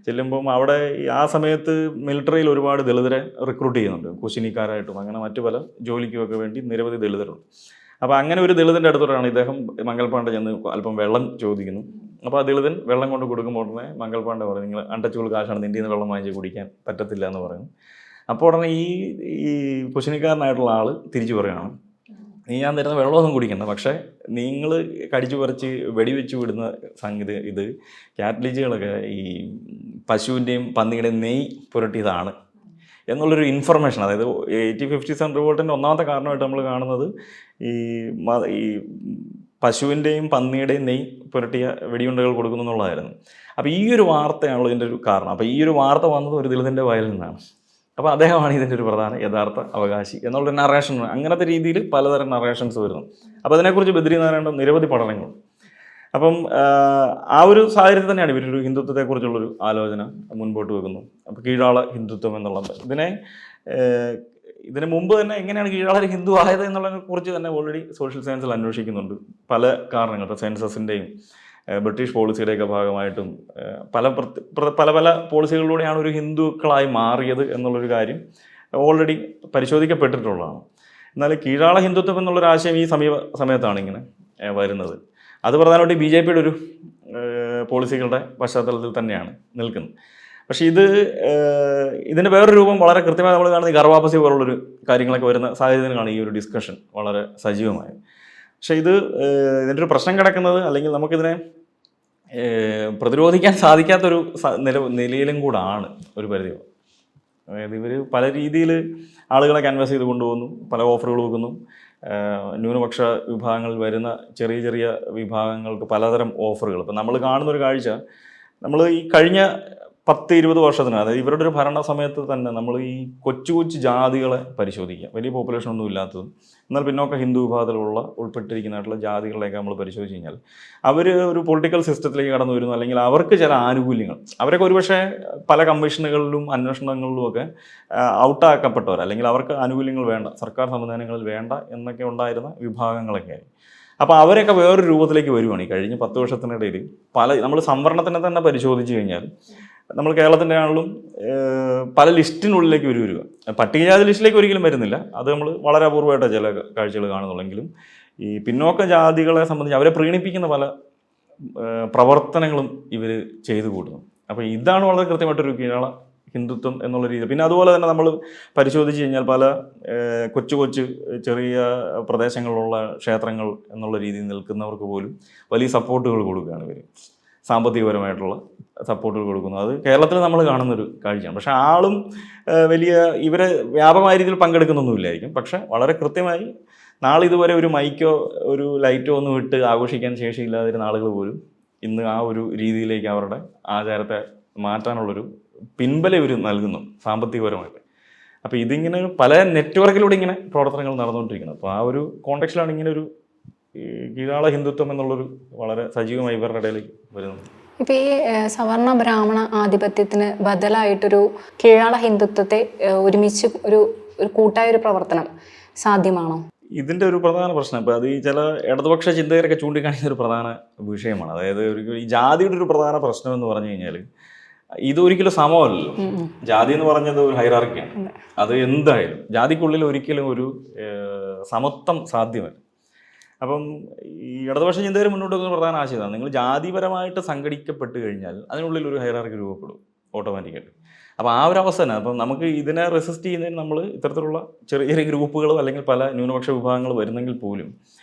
[SPEAKER 2] ചെല്ലുമ്പം അവിടെ ആ സമയത്ത് മിലിറ്ററിയിൽ ഒരുപാട് ദളിതരെ റിക്രൂട്ട് ചെയ്യുന്നുണ്ട്, കുശിനിക്കാരായിട്ടും അങ്ങനെ മറ്റു പല ജോലിക്കുമൊക്കെ വേണ്ടി നിരവധി ദളിതരുണ്ട്. അപ്പോൾ അങ്ങനെ ഒരു ദളിതൻ്റെ അടുത്തോട്ടാണ് ഇദ്ദേഹം മംഗൾ പാണ്ഡെ ചെന്ന് അല്പം വെള്ളം ചോദിക്കുന്നു. അപ്പോൾ ആ ദളിതൻ വെള്ളം കൊണ്ട് കൊടുക്കുമ്പോൾ ഉടനെ മംഗൾ പാണ്ഡെ പറയും, നിങ്ങൾ അണ്ടച്ചുകൾ കാശാണ്, നിൻ്റെ നിന്ന് വെള്ളം വാങ്ങിച്ച് കുടിക്കാൻ പറ്റത്തില്ല എന്ന് പറയുന്നു. അപ്പോൾ ഉടനെ ഈ കുശിനിക്കാരനായിട്ടുള്ള ആൾ തിരിച്ചു പറയുകയാണ്, നീ ഞാൻ തരുന്ന വെള്ളമൊന്നും കുടിക്കണ്ട, പക്ഷേ നിങ്ങൾ കടിച്ചു പറിച്ച് വെടിവെച്ച് വിടുന്ന സംഗതി ഇത് കാത്തലിക്കുകളൊക്കെ ഈ പശുവിൻ്റെയും പന്നിയുടെയും നെയ്യ് പുരട്ടിയതാണ് എന്നുള്ളൊരു ഇൻഫർമേഷൻ. അതായത് 1857 റിവോൾട്ടിൻ്റെ ഒന്നാമത്തെ കാരണമായിട്ട് നമ്മൾ കാണുന്നത് ഈ പശുവിൻ്റെയും പന്നിയുടെയും നെയ്യ് പുരട്ടിയ വെടിയുണ്ടകൾ കൊടുക്കുന്നു എന്നുള്ളതായിരുന്നു. അപ്പോൾ ഈ ഒരു വാർത്തയാണല്ലോ ഇതിൻ്റെ ഒരു കാരണം. അപ്പോൾ ഈ ഒരു വാർത്ത വന്നത് ഒരു ദളിതൻ്റെ വായിൽ നിന്നാണ്. അപ്പോൾ അദ്ദേഹമാണ് ഇതിൻ്റെ ഒരു പ്രധാന യഥാർത്ഥ അവകാശി എന്നുള്ളൊരു നറേഷൻ, അങ്ങനത്തെ രീതിയിൽ പലതരം നറേഷൻസ് വരുന്നു. അപ്പോൾ അതിനെക്കുറിച്ച് ബദ്രി നാരായണൻ്റെ നിരവധി പഠനങ്ങളുണ്ട്. അപ്പം ആ ഒരു സാഹചര്യത്തിൽ തന്നെയാണ് ഇവരൊരു ഹിന്ദുത്വത്തെക്കുറിച്ചുള്ളൊരു ആലോചന മുൻപോട്ട് വെക്കുന്നു. അപ്പോൾ കീഴാള ഹിന്ദുത്വം എന്നുള്ളത് ഇതിന് മുമ്പ് തന്നെ എങ്ങനെയാണ് കീഴാളർ ഹിന്ദു ആയത് എന്നുള്ളതിനെക്കുറിച്ച് തന്നെ ഓൾറെഡി സോഷ്യൽ സയൻസിൽ അന്വേഷിക്കുന്നുണ്ട്. പല കാരണങ്ങൾ, ഇപ്പോൾ സെൻസസിൻ്റെയും ബ്രിട്ടീഷ് പോളിസിയുടെയൊക്കെ ഭാഗമായിട്ടും പല പോളിസികളിലൂടെയാണ് ഒരു ഹിന്ദുക്കളായി മാറിയത് എന്നുള്ളൊരു കാര്യം ഓൾറെഡി പരിശോധിക്കപ്പെട്ടിട്ടുള്ളതാണ്. എന്നാൽ കീഴാള ഹിന്ദുത്വം എന്നുള്ളൊരു ആശയം ഈ സമയത്താണ് ഇങ്ങനെ വരുന്നത്. അത് പ്രധാനമായിട്ട് BJP-യുടെ ഒരു പോളിസികളുടെ പശ്ചാത്തലത്തിൽ തന്നെയാണ് നിൽക്കുന്നത്. പക്ഷേ ഇതിൻ്റെ വേറൊരു രൂപം വളരെ കൃത്യമായി നമ്മൾ കാണുന്ന ഈ ഗർഭാപസി പോലുള്ളൊരു കാര്യങ്ങളൊക്കെ വരുന്ന സാഹചര്യത്തിലാണ് ഈ ഒരു ഡിസ്കഷൻ വളരെ സജീവമായത്. പക്ഷേ ഇതിൻ്റെ ഒരു പ്രശ്നം കിടക്കുന്നത്, അല്ലെങ്കിൽ നമുക്കിതിനെ പ്രതിരോധിക്കാൻ സാധിക്കാത്തൊരു നിലയിലും കൂടാണ് ഒരു പരിധി. അതായത് ഇവർ പല രീതിയിൽ ആളുകളെ ക്യാൻവാസ് ചെയ്ത് കൊണ്ടുപോകുന്നു, പല ഓഫറുകൾ വെക്കുന്നു. ന്യൂനപക്ഷ വിഭാഗങ്ങളിൽ വരുന്ന ചെറിയ ചെറിയ വിഭാഗങ്ങൾക്ക് പലതരം ഓഫറുകൾ. ഇപ്പം നമ്മൾ കാണുന്നൊരു കാഴ്ച, നമ്മൾ ഈ കഴിഞ്ഞ 10-20 വർഷത്തിന്, അതായത് ഇവരുടെ ഒരു ഭരണ സമയത്ത് തന്നെ നമ്മൾ ഈ കൊച്ചു ജാതികളെ പരിശോധിക്കുക, വലിയ പോപ്പുലേഷൻ ഒന്നും ഇല്ലാത്തതും എന്നാൽ പിന്നോക്ക ഹിന്ദു വിഭാഗത്തിലുള്ള ഉൾപ്പെട്ടിരിക്കുന്നതായിട്ടുള്ള ജാതികളെയൊക്കെ നമ്മൾ പരിശോധിച്ച് കഴിഞ്ഞാൽ അവർ ഒരു പൊളിറ്റിക്കൽ സിസ്റ്റത്തിലേക്ക് കടന്നു വരുന്നു, അല്ലെങ്കിൽ അവർക്ക് ചില ആനുകൂല്യങ്ങൾ, അവരൊക്കെ ഒരുപക്ഷെ പല കമ്മീഷനുകളിലും അന്വേഷണങ്ങളിലും ഒക്കെ ഔട്ടാക്കപ്പെട്ടവർ, അല്ലെങ്കിൽ അവർക്ക് ആനുകൂല്യങ്ങൾ വേണ്ട, സർക്കാർ സംവിധാനങ്ങളിൽ വേണ്ട എന്നൊക്കെ ഉണ്ടായിരുന്ന വിഭാഗങ്ങളൊക്കെ ആയി. അപ്പോൾ അവരൊക്കെ വേറൊരു രൂപത്തിലേക്ക് വരുവാണ് ഈ കഴിഞ്ഞ 10 വർഷത്തിനിടയിൽ. നമ്മൾ സംവരണത്തിനെ തന്നെ പരിശോധിച്ച് കഴിഞ്ഞാൽ നമ്മൾ കേരളത്തിൻ്റെ ആണെങ്കിലും പല ലിസ്റ്റിനുള്ളിലേക്ക് വരിക. പട്ടികജാതി ലിസ്റ്റിലേക്ക് ഒരിക്കലും വരുന്നില്ല, അത് നമ്മൾ വളരെ അപൂർവമായിട്ട് ചില കാഴ്ചകൾ കാണുന്നുള്ളെങ്കിലും ഈ പിന്നോക്ക ജാതികളെ സംബന്ധിച്ച് അവരെ പ്രീണിപ്പിക്കുന്ന പല പ്രവർത്തനങ്ങളും ഇവർ ചെയ്തു കൂട്ടുന്നു. അപ്പോൾ ഇതാണ് വളരെ കൃത്യമായിട്ടൊരു കീഴാള ഹിന്ദുത്വം എന്നുള്ള രീതി. പിന്നെ അതുപോലെ തന്നെ നമ്മൾ പരിശോധിച്ച് കഴിഞ്ഞാൽ പല കൊച്ചു കൊച്ചു ചെറിയ പ്രദേശങ്ങളിലുള്ള ക്ഷേത്രങ്ങൾ എന്നുള്ള രീതിയിൽ നിൽക്കുന്നവർക്ക് പോലും വലിയ സപ്പോർട്ടുകൾ കൊടുക്കുകയാണ് ഇവർ, സാമ്പത്തികപരമായിട്ടുള്ള സപ്പോർട്ടുകൾ കൊടുക്കുന്നു. അത് കേരളത്തിൽ നമ്മൾ കാണുന്നൊരു കാഴ്ചയാണ്. പക്ഷേ ആളും വലിയ ഇവരെ വ്യാപകമായ രീതിയിൽ പങ്കെടുക്കുന്നൊന്നുമില്ലായിരിക്കും. പക്ഷേ വളരെ കൃത്യമായി നാളെ ഇതുവരെ ഒരു മൈക്കോ ഒരു ലൈറ്റോ ഒന്നും ഇട്ട് ആഘോഷിക്കാൻ ശേഷിയില്ലാതിരുന്ന ആളുകൾ പോലും ഇന്ന് ആ ഒരു രീതിയിലേക്ക് അവരുടെ ആചാരത്തെ മാറ്റാനുള്ളൊരു പിൻബലം ഇവർ നൽകുന്നു സാമ്പത്തികപരമായിട്ട്. അപ്പോൾ ഇതിങ്ങനെ പല നെറ്റ്വർക്കിലൂടെ ഇങ്ങനെ പ്രവർത്തനങ്ങൾ നടന്നുകൊണ്ടിരിക്കുന്നത്. അപ്പോൾ ആ ഒരു കോണ്ടെക്സ്റ്റിലാണ് ഇങ്ങനെ ഒരു കീഴാള ഹിന്ദുത്വം എന്നുള്ളൊരു വളരെ സജീവമായി ഇവരുടെ ഇടയിലേക്ക് വരുന്നത്.
[SPEAKER 1] ഇപ്പം ഈ സവർണ ബ്രാഹ്മണ ആധിപത്യത്തിന് ബദലായിട്ടൊരു കീഴാള ഹിന്ദുത്വത്തെ ഒരുമിച്ച് ഒരു കൂട്ടായ ഒരു പ്രവർത്തനം സാധ്യമാണോ?
[SPEAKER 2] ഇതിൻ്റെ ഒരു പ്രധാന പ്രശ്നം ഇപ്പോൾ അത് ഈ ചില ഇടതുപക്ഷ ചിന്തകരൊക്കെ ചൂണ്ടിക്കാണിക്കുന്ന ഒരു പ്രധാന വിഷയമാണ്. അതായത് ഈ ജാതിയുടെ ഒരു പ്രധാന പ്രശ്നം എന്ന് പറഞ്ഞു കഴിഞ്ഞാൽ ഇതൊരിക്കലും സമമല്ലല്ലോ. ജാതി എന്ന് പറഞ്ഞത് ഒരു ഹൈറാർക്കിയാണ്. അത് എന്തായാലും ജാതിക്കുള്ളിൽ ഒരിക്കലും ഒരു സമത്വം സാധ്യമല്ല. അപ്പം ഈ ഇടതുപക്ഷ ചിന്തകർ മുന്നോട്ട് വെക്കുന്ന പ്രധാന ആശയമാണ്, നിങ്ങൾ ജാതിപരമായിട്ട് സംഘടിക്കപ്പെട്ട് കഴിഞ്ഞാൽ അതിനുള്ളിൽ ഒരു ഹൈറാർക്കി രൂപപ്പെടും ഓട്ടോമാറ്റിക്കായിട്ട്. അപ്പോൾ ആ ഒരു അവസ്ഥ തന്നെ. അപ്പം നമുക്ക് ഇതിനെ റെസിസ്റ്റ് ചെയ്യുന്നതിന് നമ്മൾ ഇത്തരത്തിലുള്ള ചെറിയ ചെറിയ ഗ്രൂപ്പുകളോ അല്ലെങ്കിൽ പല ന്യൂനപക്ഷ വിഭാഗങ്ങൾ വരുന്നെങ്കിൽ പോലും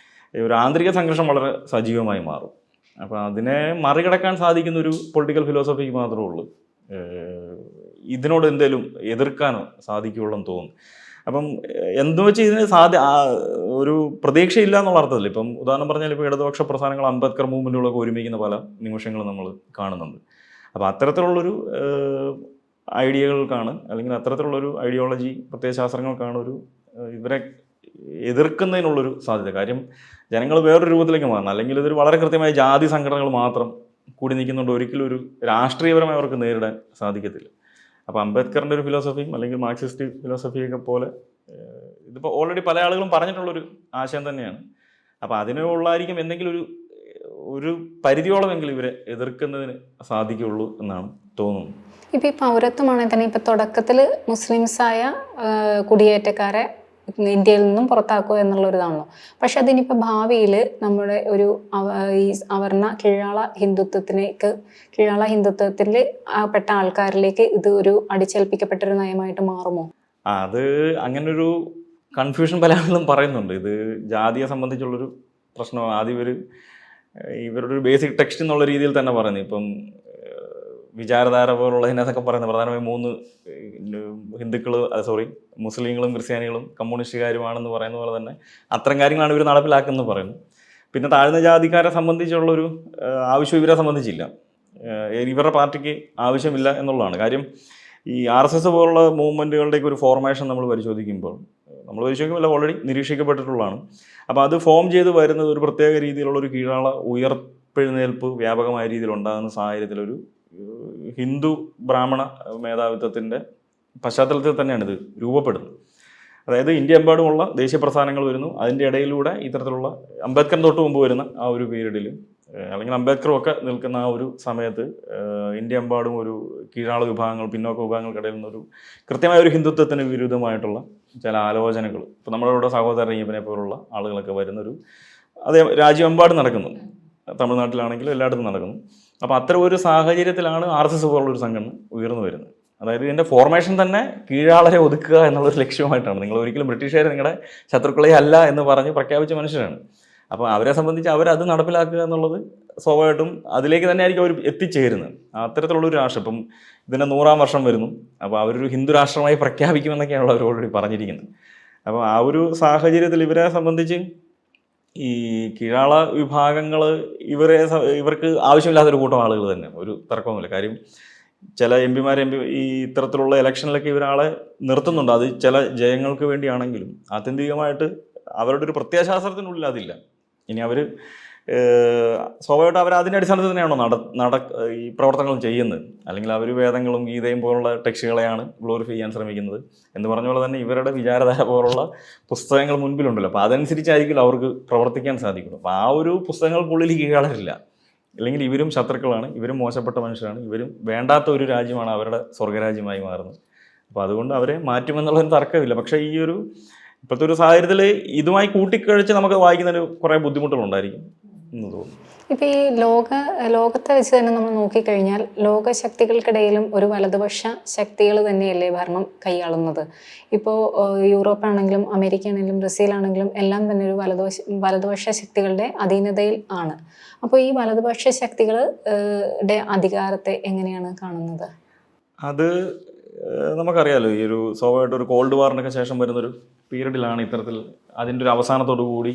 [SPEAKER 2] ഒരു ആന്തരിക സംഘർഷം വളരെ സജീവമായി മാറും. അപ്പോൾ അതിനെ മറികടക്കാൻ സാധിക്കുന്ന ഒരു പൊളിറ്റിക്കൽ ഫിലോസഫിക്ക് മാത്രമേ ഉള്ളൂ ഇതിനോട് എന്തെങ്കിലും എതിർക്കാനോ സാധിക്കുകയുള്ളൂ എന്ന് തോന്നുന്നു. അപ്പം എന്തു വെച്ച് ഇതിന് ഒരു പ്രതീക്ഷയില്ല എന്നുള്ള അർത്ഥത്തിൽ ഇപ്പം ഉദാഹരണം പറഞ്ഞാൽ ഇപ്പോൾ ഇടതുപക്ഷ പ്രസ്ഥാനങ്ങൾ അംബേദ്കർ മൂവ്മെൻറ്റുകളൊക്കെ ഒരുമിക്കുന്ന പല നിമിഷങ്ങളും നമ്മൾ കാണുന്നുണ്ട്. അപ്പോൾ അത്തരത്തിലുള്ളൊരു ഐഡിയകൾക്കാണ് അല്ലെങ്കിൽ അത്തരത്തിലുള്ളൊരു ഐഡിയോളജി പ്രത്യയശാസ്ത്രങ്ങൾക്കാണ് ഒരു ഇവരെ എതിർക്കുന്നതിനുള്ളൊരു സാധ്യത. കാര്യം ജനങ്ങൾ വേറൊരു രൂപത്തിലേക്ക് മാറണം. അല്ലെങ്കിൽ ഇതൊരു വളരെ കൃത്യമായ ജാതി സംഘടനകൾ മാത്രം കൂടി നിൽക്കുന്നുണ്ട്, ഒരിക്കലും ഒരു രാഷ്ട്രീയപരമായി അവർക്ക് നേരിടാൻ സാധിക്കത്തില്ല. അപ്പോൾ അംബേദ്കറിൻ്റെ ഒരു ഫിലോസഫിയും അല്ലെങ്കിൽ മാർക്സിസ്റ്റ് ഫിലോസഫിയൊക്കെ പോലെ ഇതിപ്പോൾ ഓൾറെഡി പല ആളുകളും പറഞ്ഞിട്ടുള്ളൊരു ആശയം തന്നെയാണ്. അപ്പോൾ അതിനുള്ളായിരിക്കും എന്തെങ്കിലും ഒരു പരിധിയോളമെങ്കിലും ഇവരെ എതിർക്കുന്നതിന് സാധിക്കുകയുള്ളൂ എന്നാണ് തോന്നുന്നത്.
[SPEAKER 1] ഇപ്പം ഈ പൗരത്വമാണെങ്കിൽ തന്നെ ഇപ്പം തുടക്കത്തിൽ മുസ്ലിംസായ കുടിയേറ്റക്കാരെ ഇന്ത്യയിൽ നിന്നും പുറത്താക്കുക എന്നുള്ളൊരിതാണല്ലോ. പക്ഷെ അതിനിപ്പോൾ ഭാവിയിൽ നമ്മുടെ ഒരു ഈ അവർണ കീഴാള ഹിന്ദുത്വത്തിൽ പെട്ട ആൾക്കാരിലേക്ക് ഇത് ഒരു അടിച്ചേൽപ്പിക്കപ്പെട്ടൊരു നയമായിട്ട് മാറുമോ?
[SPEAKER 2] അത് അങ്ങനൊരു കൺഫ്യൂഷൻ പല ആളുകളും പറയുന്നുണ്ട്. ഇത് ജാതിയെ സംബന്ധിച്ചുള്ളൊരു പ്രശ്നമാണ്. ആദ്യം ഇവരുടെ ഒരു ബേസിക് ടെക്സ്റ്റ് എന്നുള്ള രീതിയിൽ തന്നെ പറയുന്നത്. ഇപ്പം വിചാരധാര പോലുള്ളതിനകത്തൊക്കെ പറയുന്നത് പ്രധാനമായും 3 മുസ്ലിങ്ങളും ക്രിസ്ത്യാനികളും കമ്മ്യൂണിസ്റ്റുകാരുമാണെന്ന് പറയുന്ന പോലെ തന്നെ അത്തരം കാര്യങ്ങളാണ് ഇവർ നടപ്പിലാക്കുന്നത് പറയുന്നു. പിന്നെ താഴ്ന്ന ജാതിക്കാരെ സംബന്ധിച്ചുള്ളൊരു ആവശ്യം ഇവരെ സംബന്ധിച്ചില്ല, ഇവരുടെ പാർട്ടിക്ക് ആവശ്യമില്ല എന്നുള്ളതാണ് കാര്യം. ഈ RSS പോലുള്ള മൂവ്മെൻറ്റുകളുടെയൊക്കെ ഒരു ഫോർമേഷൻ നമ്മൾ പരിശോധിക്കുമ്പോൾ ഓൾറെഡി നിരീക്ഷിക്കപ്പെട്ടിട്ടുള്ളതാണ്. അപ്പോൾ അത് ഫോം ചെയ്ത് വരുന്നത് ഒരു പ്രത്യേക രീതിയിലുള്ളൊരു കീഴാള ഉയർപ്പെഴുന്നേൽപ്പ് വ്യാപകമായ രീതിയിൽ ഉണ്ടാകുന്ന സാഹചര്യത്തിലൊരു ഹിന്ദു ബ്രാഹ്മണ മേധാവിത്വത്തിൻ്റെ പശ്ചാത്തലത്തിൽ തന്നെയാണ് ഇത് രൂപപ്പെടുന്നത്. അതായത് ഇന്ത്യയെമ്പാടുമുള്ള ദേശീയ പ്രസ്ഥാനങ്ങൾ വരുന്നു, അതിൻ്റെ ഇടയിലൂടെ ഇത്തരത്തിലുള്ള അംബേദ്കർ തൊട്ട് മുമ്പ് വരുന്ന ആ ഒരു പീരീഡിൽ അല്ലെങ്കിൽ അംബേദ്കറും ഒക്കെ നിൽക്കുന്ന ആ ഒരു സമയത്ത് ഇന്ത്യയെമ്പാടും ഒരു കീഴാള വിഭാഗങ്ങൾ, പിന്നോക്ക വിഭാഗങ്ങൾക്കിടയിൽ നിന്നൊരു കൃത്യമായ ഒരു ഹിന്ദുത്വത്തിന് വിരുദ്ധമായിട്ടുള്ള ചില ആലോചനകൾ ഇപ്പോൾ നമ്മളിവിടെ സഹോദരൻ അയ്യപ്പനെ പോലുള്ള ആളുകളൊക്കെ വരുന്നൊരു അതേ രാജ്യമെമ്പാടും നടക്കുന്നു, തമിഴ്നാട്ടിലാണെങ്കിലും എല്ലായിടത്തും നടക്കുന്നു. അപ്പോൾ അത്തരം ഒരു സാഹചര്യത്തിലാണ് RSS പോലുള്ളൊരു സംഘടന ഉയർന്നു വരുന്നത്. അതായത് ഇതിൻ്റെ ഫോർമേഷൻ തന്നെ കീഴാളരെ ഒതുക്കുക എന്നുള്ളൊരു ലക്ഷ്യമായിട്ടാണ്. നിങ്ങൾ ഒരിക്കലും ബ്രിട്ടീഷുകാർ നിങ്ങളുടെ ശത്രുക്കളെ അല്ല എന്ന് പറഞ്ഞ് പ്രഖ്യാപിച്ച മനുഷ്യരാണ്. അപ്പോൾ അവരെ സംബന്ധിച്ച് അവരത് നടപ്പിലാക്കുക എന്നുള്ളത് സ്വാഭാവികമായിട്ടും അതിലേക്ക് തന്നെ ആയിരിക്കും അവർ എത്തിച്ചേരുന്നത്. അത്തരത്തിലുള്ളൊരു രാഷ്ട്രം ഇപ്പം ഇതിൻ്റെ 100ാം വർഷം വരുന്നു. അപ്പോൾ അവരൊരു ഹിന്ദു രാഷ്ട്രമായി പ്രഖ്യാപിക്കുമെന്നൊക്കെയാണല്ലോ അവർ ഓൾറെഡി പറഞ്ഞിരിക്കുന്നത്. അപ്പോൾ ആ ഒരു സാഹചര്യത്തിൽ ഇവരെ സംബന്ധിച്ച് ഈ കീഴാള വിഭാഗങ്ങൾ ഇവർക്ക് ആവശ്യമില്ലാത്തൊരു കൂട്ടം ആളുകൾ തന്നെ, ഒരു തർക്കവുമില്ല. കാര്യം ചില MP ഈ ഇത്തരത്തിലുള്ള ഇലക്ഷനിലൊക്കെ ഇവരാളെ നിർത്തുന്നുണ്ട്. അത് ചില ജയങ്ങൾക്ക് വേണ്ടിയാണെങ്കിലും ആത്യന്തികമായിട്ട് അവരുടെ ഒരു പ്രത്യയശാസ്ത്രത്തിനുള്ളിൽ അതില്ല. ഇനി അവർ സ്വാഭാവികമായിട്ട് അവർ അതിൻ്റെ അടിസ്ഥാനത്തിൽ തന്നെയാണോ ഈ പ്രവർത്തനങ്ങൾ ചെയ്യുന്നത്, അല്ലെങ്കിൽ അവർ വേദങ്ങളും ഗീതയും പോലുള്ള ടെക്സ്റ്റുകളെയാണ് ഗ്ലോറിഫൈ ചെയ്യാൻ ശ്രമിക്കുന്നത് എന്ന് പറഞ്ഞ പോലെ തന്നെ ഇവരുടെ വിചാരധാര പോലുള്ള പുസ്തകങ്ങൾ മുൻപിലുണ്ടല്ലോ. അപ്പോൾ അതനുസരിച്ചായിരിക്കും അവർക്ക് പ്രവർത്തിക്കാൻ സാധിക്കുള്ളൂ. അപ്പോൾ ആ ഒരു പുസ്തകങ്ങൾക്കുള്ളിൽ കീഴാളരില്ല, അല്ലെങ്കിൽ ഇവരും ശത്രുക്കളാണ്, ഇവരും മോശപ്പെട്ട മനുഷ്യരാണ്, ഇവരും വേണ്ടാത്ത ഒരു രാജ്യമാണ് അവരുടെ സ്വർഗരാജ്യമായി മാറുന്നത്. അപ്പോൾ അതുകൊണ്ട് അവരെ മാറ്റുമെന്നുള്ളൊരു തർക്കമില്ല. പക്ഷേ ഈ ഇപ്പോഴത്തെ ഒരു സാഹചര്യത്തിൽ ഇതുമായി കൂട്ടിക്കഴിച്ച് നമുക്ക് വായിക്കുന്നതിന് കുറേ ബുദ്ധിമുട്ടുകളുണ്ടായിരിക്കും. എന്ന് തോന്നുന്നു.
[SPEAKER 1] ഇപ്പം ഈ ലോകത്തെ വെച്ച് തന്നെ നമ്മൾ നോക്കിക്കഴിഞ്ഞാൽ ലോകശക്തികൾക്കിടയിലും ഒരു വലതുപക്ഷ ശക്തികൾ തന്നെയല്ലേ ഭരണം കൈയാളുന്നത്. ഇപ്പോൾ യൂറോപ്പ് ആണെങ്കിലും അമേരിക്ക ആണെങ്കിലും ബ്രസീൽ ആണെങ്കിലും എല്ലാം തന്നെ ഒരു വലതുപക്ഷ ശക്തികളുടെ അധീനതയിൽ ആണ്. അപ്പോൾ ഈ വലതുപക്ഷ ശക്തികളുടെ അധികാരത്തെ എങ്ങനെയാണ് കാണുന്നത്?
[SPEAKER 2] അത് നമുക്കറിയാലോ, ഈ ഒരു സ്വാഭാവികമായിട്ട് ഒരു കോൾഡ് വാറിനൊക്കെ ശേഷം വരുന്നൊരു പീരീഡിലാണ് ഇത്തരത്തിൽ അതിൻ്റെ ഒരു അവസാനത്തോടു കൂടി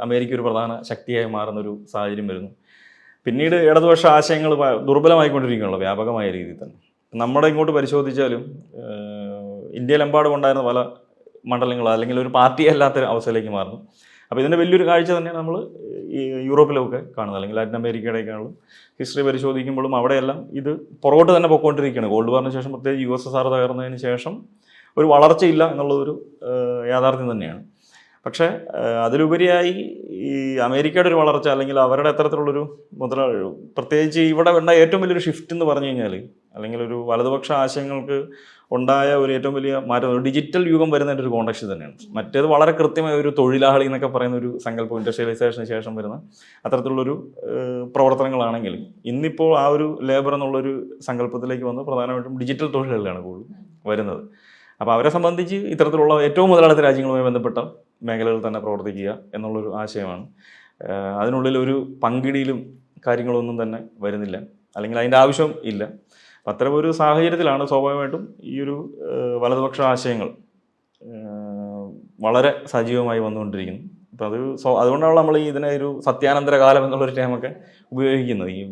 [SPEAKER 2] അമേരിക്ക ഒരു പ്രധാന ശക്തിയായി മാറുന്നൊരു സാഹചര്യം വരുന്നു. പിന്നീട് ഇടതുപക്ഷ ആശയങ്ങൾ ദുർബലമായിക്കൊണ്ടിരിക്കുകയാണല്ലോ വ്യാപകമായ രീതിയിൽ തന്നെ. നമ്മുടെ ഇങ്ങോട്ട് പരിശോധിച്ചാലും ഇന്ത്യയിലെമ്പാടും ഉണ്ടായിരുന്ന പല മണ്ഡലങ്ങൾ അല്ലെങ്കിൽ ഒരു പാർട്ടി അല്ലാത്ത അവസ്ഥയിലേക്ക് മാറുന്നു. അപ്പോൾ ഇതിൻ്റെ വലിയൊരു കാഴ്ച തന്നെയാണ് നമ്മൾ ഈ യൂറോപ്പിലൊക്കെ കാണുന്നത്, അല്ലെങ്കിൽ ലാറ്റിൻ അമേരിക്കയുടെയൊക്കെയാണെങ്കിലും ഹിസ്റ്ററി പരിശോധിക്കുമ്പോഴും അവിടെയെല്ലാം ഇത് പുറകോട്ട് തന്നെ പോയിക്കൊണ്ടിരിക്കുകയാണ്. കോൾഡ് വാറിന് ശേഷം പ്രത്യേകിച്ച് USSR തകർന്നതിന് ശേഷം ഒരു വളർച്ചയില്ല എന്നുള്ളതൊരു യാഥാർത്ഥ്യം തന്നെയാണ്. പക്ഷേ അതിലുപരിയായി ഈ അമേരിക്കയുടെ ഒരു വളർച്ച അല്ലെങ്കിൽ അവരുടെ അത്തരത്തിലുള്ളൊരു പ്രത്യേകിച്ച് ഇവിടെ ഉണ്ടായ ഏറ്റവും വലിയൊരു ഷിഫ്റ്റ് എന്ന് പറഞ്ഞു കഴിഞ്ഞാൽ, അല്ലെങ്കിൽ ഒരു വലതുപക്ഷ ആശയങ്ങൾക്ക് ഉണ്ടായ ഒരു ഏറ്റവും വലിയ മാറ്റം ഡിജിറ്റൽ യുഗം വരുന്നതിൻ്റെ ഒരു കോണ്ടക്സ്റ്റ് തന്നെയാണ്. മറ്റേത് വളരെ കൃത്യമായ ഒരു തൊഴിലാളി എന്നൊക്കെ പറയുന്ന ഒരു സങ്കല്പം ഇൻഡസ്ട്രിയലൈസേഷന് ശേഷം വരുന്ന അത്തരത്തിലുള്ളൊരു പ്രവർത്തനങ്ങളാണെങ്കിൽ ഇന്നിപ്പോൾ ആ ഒരു ലേബർ എന്നുള്ളൊരു സങ്കല്പത്തിലേക്ക് വന്ന് പ്രധാനമായിട്ടും ഡിജിറ്റൽ തൊഴിലുകളാണ് കൂടുതൽ വരുന്നത്. അപ്പോൾ അവരെ സംബന്ധിച്ച് ഇത്തരത്തിലുള്ള ഏറ്റവും മുതലാളിത്ത രാജ്യങ്ങളുമായി ബന്ധപ്പെട്ട മേഖലകളിൽ തന്നെ പ്രവർത്തിക്കുക എന്നുള്ളൊരു ആശയമാണ്. അതിനുള്ളിൽ ഒരു പങ്കിടിയിലും കാര്യങ്ങളൊന്നും തന്നെ വരുന്നില്ല, അല്ലെങ്കിൽ അതിൻ്റെ ആവശ്യം ഇല്ല. അപ്പം അത്തരം ഒരു സാഹചര്യത്തിലാണ് സ്വാഭാവികമായിട്ടും ഈ ഒരു വലതുപക്ഷ ആശയങ്ങൾ വളരെ സജീവമായി വന്നുകൊണ്ടിരിക്കുന്നത്. അപ്പം അതുകൊണ്ടാണ് നമ്മൾ ഇതിനെ ഒരു സത്യാനന്തര കാലം എന്നുള്ളൊരു ടൈമൊക്കെ ഉപയോഗിക്കുന്നത്. ഈ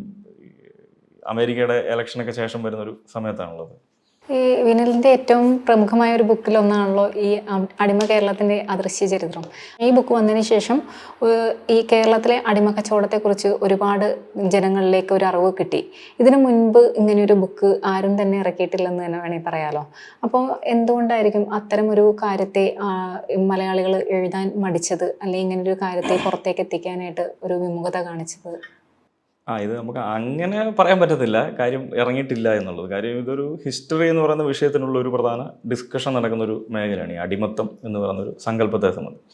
[SPEAKER 2] അമേരിക്കയുടെ ഇലക്ഷനൊക്കെ ശേഷം വരുന്നൊരു സമയത്താണുള്ളത്.
[SPEAKER 1] ഈ വിനലിൻ്റെ ഏറ്റവും പ്രമുഖമായ ഒരു ബുക്കിലൊന്നാണല്ലോ ഈ അടിമ കേരളത്തിൻ്റെ അദൃശ്യ ചരിത്രം. ഈ ബുക്ക് വന്നതിന് ശേഷം ഈ കേരളത്തിലെ അടിമ കച്ചവടത്തെക്കുറിച്ച് ഒരുപാട് ജനങ്ങളിലേക്ക് ഒരു അറിവ് കിട്ടി. ഇതിനു മുൻപ് ഇങ്ങനെയൊരു ബുക്ക് ആരും തന്നെ ഇറക്കിയിട്ടില്ലെന്ന് തന്നെ വേണമെങ്കിൽ പറയാലോ. അപ്പോൾ എന്തുകൊണ്ടായിരിക്കും അത്തരം ഒരു കാര്യത്തെ മലയാളികൾ എഴുതാൻ മടിച്ചത്, അല്ലെങ്കിൽ ഇങ്ങനൊരു കാര്യത്തെ പുറത്തേക്ക് എത്തിക്കാനായിട്ട് ഒരു വിമുഖത കാണിച്ചത്?
[SPEAKER 2] ഇത് നമുക്ക് അങ്ങനെ പറയാൻ പറ്റത്തില്ല, കാര്യം ഇറങ്ങിയിട്ടില്ല എന്നുള്ളത്. കാര്യം ഇതൊരു ഹിസ്റ്ററി എന്ന് പറയുന്ന വിഷയത്തിനുള്ള ഒരു പ്രധാന ഡിസ്കഷൻ നടക്കുന്നൊരു മേഖലയാണ് ഈ അടിമത്തം എന്ന് പറയുന്നൊരു സങ്കല്പത്തെ സംബന്ധിച്ച്.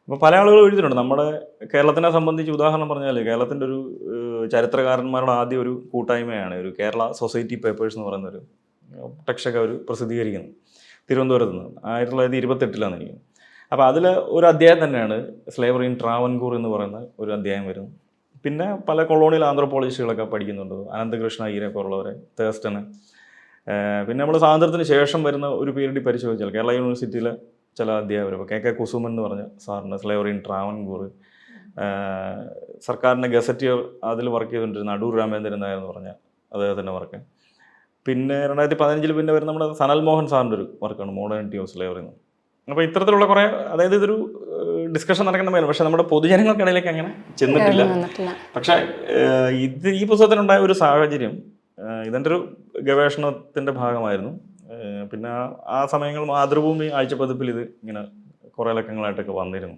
[SPEAKER 2] അപ്പോൾ പല ആളുകൾ എഴുതിയിട്ടുണ്ട്. നമ്മുടെ കേരളത്തിനെ സംബന്ധിച്ച് ഉദാഹരണം പറഞ്ഞാൽ, കേരളത്തിൻ്റെ ഒരു ചരിത്രകാരന്മാരുടെ ആദ്യ ഒരു കൂട്ടായ്മയാണ് ഒരു കേരള സൊസൈറ്റി പേപ്പേഴ്സ് എന്ന് പറയുന്നൊരു ടെക്സ്റ്റൊക്കെ അവർ പ്രസിദ്ധീകരിക്കുന്നത് തിരുവനന്തപുരത്ത് നിന്ന് 1928 എനിക്ക്. അപ്പോൾ അതിൽ ഒരു അധ്യായം തന്നെയാണ് സ്ലേവറി ഇൻ ട്രാവൻകൂർ എന്ന് പറയുന്ന ഒരു അധ്യായം വരുന്നത്. പിന്നെ പല കൊളോണിയൽ ആന്ത്രോപോളജിസ്റ്റുകളൊക്കെ പഠിക്കുന്നുണ്ട്, അനന്തകൃഷ്ണ അയ്യരൊക്കെ ഉള്ളവരെ, തേസ്റ്റന്. പിന്നെ നമ്മൾ സ്വാതന്ത്ര്യത്തിന് ശേഷം വരുന്ന ഒരു പീരീഡിൽ പരിശോധിച്ചാൽ കേരള യൂണിവേഴ്സിറ്റിയിലെ ചില അധ്യാപകർ, ഇപ്പോൾ KK കുസുമൻ എന്ന് പറഞ്ഞ സാറിൻ്റെ സ്ലേവറി ഇൻ ട്രാവൻകൂർ, സർക്കാരിൻ്റെ ഗസറ്റിയർ അതിൽ വർക്ക് ചെയ്തുകൊണ്ടിരുന്ന അടൂർ രാമേന്ദ്രൻ നായർ എന്ന് പറഞ്ഞ അദ്ദേഹത്തിൻ്റെ വർക്ക്. പിന്നെ 2015 പിന്നെ വരുന്ന നമ്മുടെ സനൽ മോഹൻ സാറിൻ്റെ ഒരു വർക്കാണ് മോഡേണിറ്റി ഓഫ് സ്ലേവറി എന്ന്. അപ്പോൾ ഇത്തരത്തിലുള്ള കുറേ, അതായത് ഇതൊരു ഡിസ്കഷൻ നടക്കുന്ന മേലും, പക്ഷെ നമ്മുടെ പൊതുജനങ്ങൾക്കിടയിലേക്ക് അങ്ങനെ ചെന്നിട്ടില്ല. പക്ഷേ ഈ പുസ്തകത്തിനുണ്ടായ ഒരു സാഹചര്യം ഇതിൻ്റെ ഒരു ഗവേഷണത്തിൻ്റെ ഭാഗമായിരുന്നു. പിന്നെ ആ സമയങ്ങൾ മാതൃഭൂമി ആഴ്ചപ്പതിപ്പിൽ ഇത് ഇങ്ങനെ കുറേ ലക്കങ്ങളായിട്ടൊക്കെ വന്നിരുന്നു.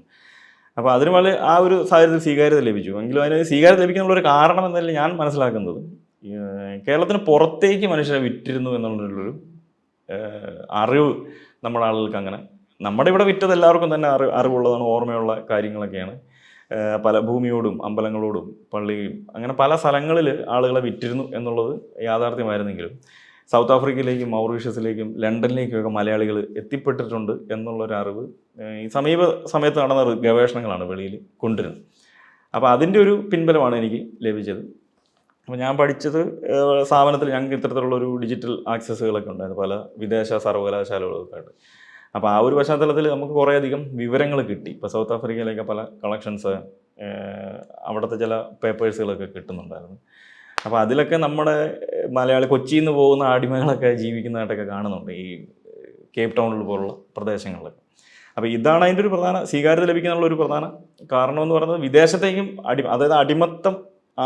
[SPEAKER 2] അപ്പോൾ അതിന് വളരെ ആ ഒരു സാഹചര്യത്തിൽ സ്വീകാര്യത ലഭിച്ചു. എങ്കിലും അതിന് സ്വീകാര്യത ലഭിക്കാനുള്ളൊരു കാരണം എന്നല്ല ഞാൻ മനസ്സിലാക്കുന്നത്, കേരളത്തിന് പുറത്തേക്ക് മനുഷ്യരെ വിറ്റിരുന്നു എന്നുള്ളൊരു അറിവ് നമ്മുടെ ആളുകൾക്ക് അങ്ങനെ, നമ്മുടെ ഇവിടെ വിറ്റത് എല്ലാവർക്കും തന്നെ അറിവുള്ളതാണ്, ഓർമ്മയുള്ള കാര്യങ്ങളൊക്കെയാണ്. പല ഭൂമിയോടും അമ്പലങ്ങളോടും പള്ളിയും അങ്ങനെ പല സ്ഥലങ്ങളിൽ ആളുകളെ വിറ്റിരുന്നു എന്നുള്ളത് യാഥാർത്ഥ്യമായിരുന്നെങ്കിലും സൗത്ത് ആഫ്രിക്കയിലേക്കും മൗറീഷ്യസിലേക്കും ലണ്ടനിലേക്കുമൊക്കെ മലയാളികൾ എത്തിപ്പെട്ടിട്ടുണ്ട് എന്നുള്ളൊരു അറിവ് ഈ സമയത്ത് നടന്ന ഗവേഷണങ്ങളാണ് വെളിയിൽ കൊണ്ടുവരുന്നത്. അപ്പോൾ അതിൻ്റെ ഒരു പിൻബലമാണ് എനിക്ക് ലഭിച്ചത്. അപ്പോൾ ഞാൻ പഠിച്ചത് സ്ഥാപനത്തിൽ ഞങ്ങൾക്ക് ഇത്തരത്തിലുള്ളൊരു ഡിജിറ്റൽ ആക്സസുകളൊക്കെ ഉണ്ടായിരുന്നു പല വിദേശ സർവകലാശാലകളൊക്കെ ആയിട്ട്. അപ്പോൾ ആ ഒരു പശ്ചാത്തലത്തിൽ നമുക്ക് കുറേയധികം വിവരങ്ങൾ കിട്ടി. ഇപ്പോൾ സൗത്ത് ആഫ്രിക്കയിലേക്ക് പല കളക്ഷൻസ്, അവിടുത്തെ ചില പേപ്പേഴ്സുകളൊക്കെ കിട്ടുന്നുണ്ടായിരുന്നു. അപ്പോൾ അതിലൊക്കെ നമ്മുടെ മലയാളി കൊച്ചിയിൽ നിന്ന് പോകുന്ന അടിമകളൊക്കെ ജീവിക്കുന്നതായിട്ടൊക്കെ കാണുന്നുണ്ട് ഈ കേപ്പ് ടൗണിൽ പോലുള്ള പ്രദേശങ്ങളിലൊക്കെ. അപ്പോൾ ഇതാണ് അതിൻ്റെ ഒരു പ്രധാന സ്വീകാര്യത ലഭിക്കാനുള്ള ഒരു പ്രധാന കാരണം എന്ന് പറയുന്നത്, വിദേശത്തേക്കും അതായത് അടിമത്തം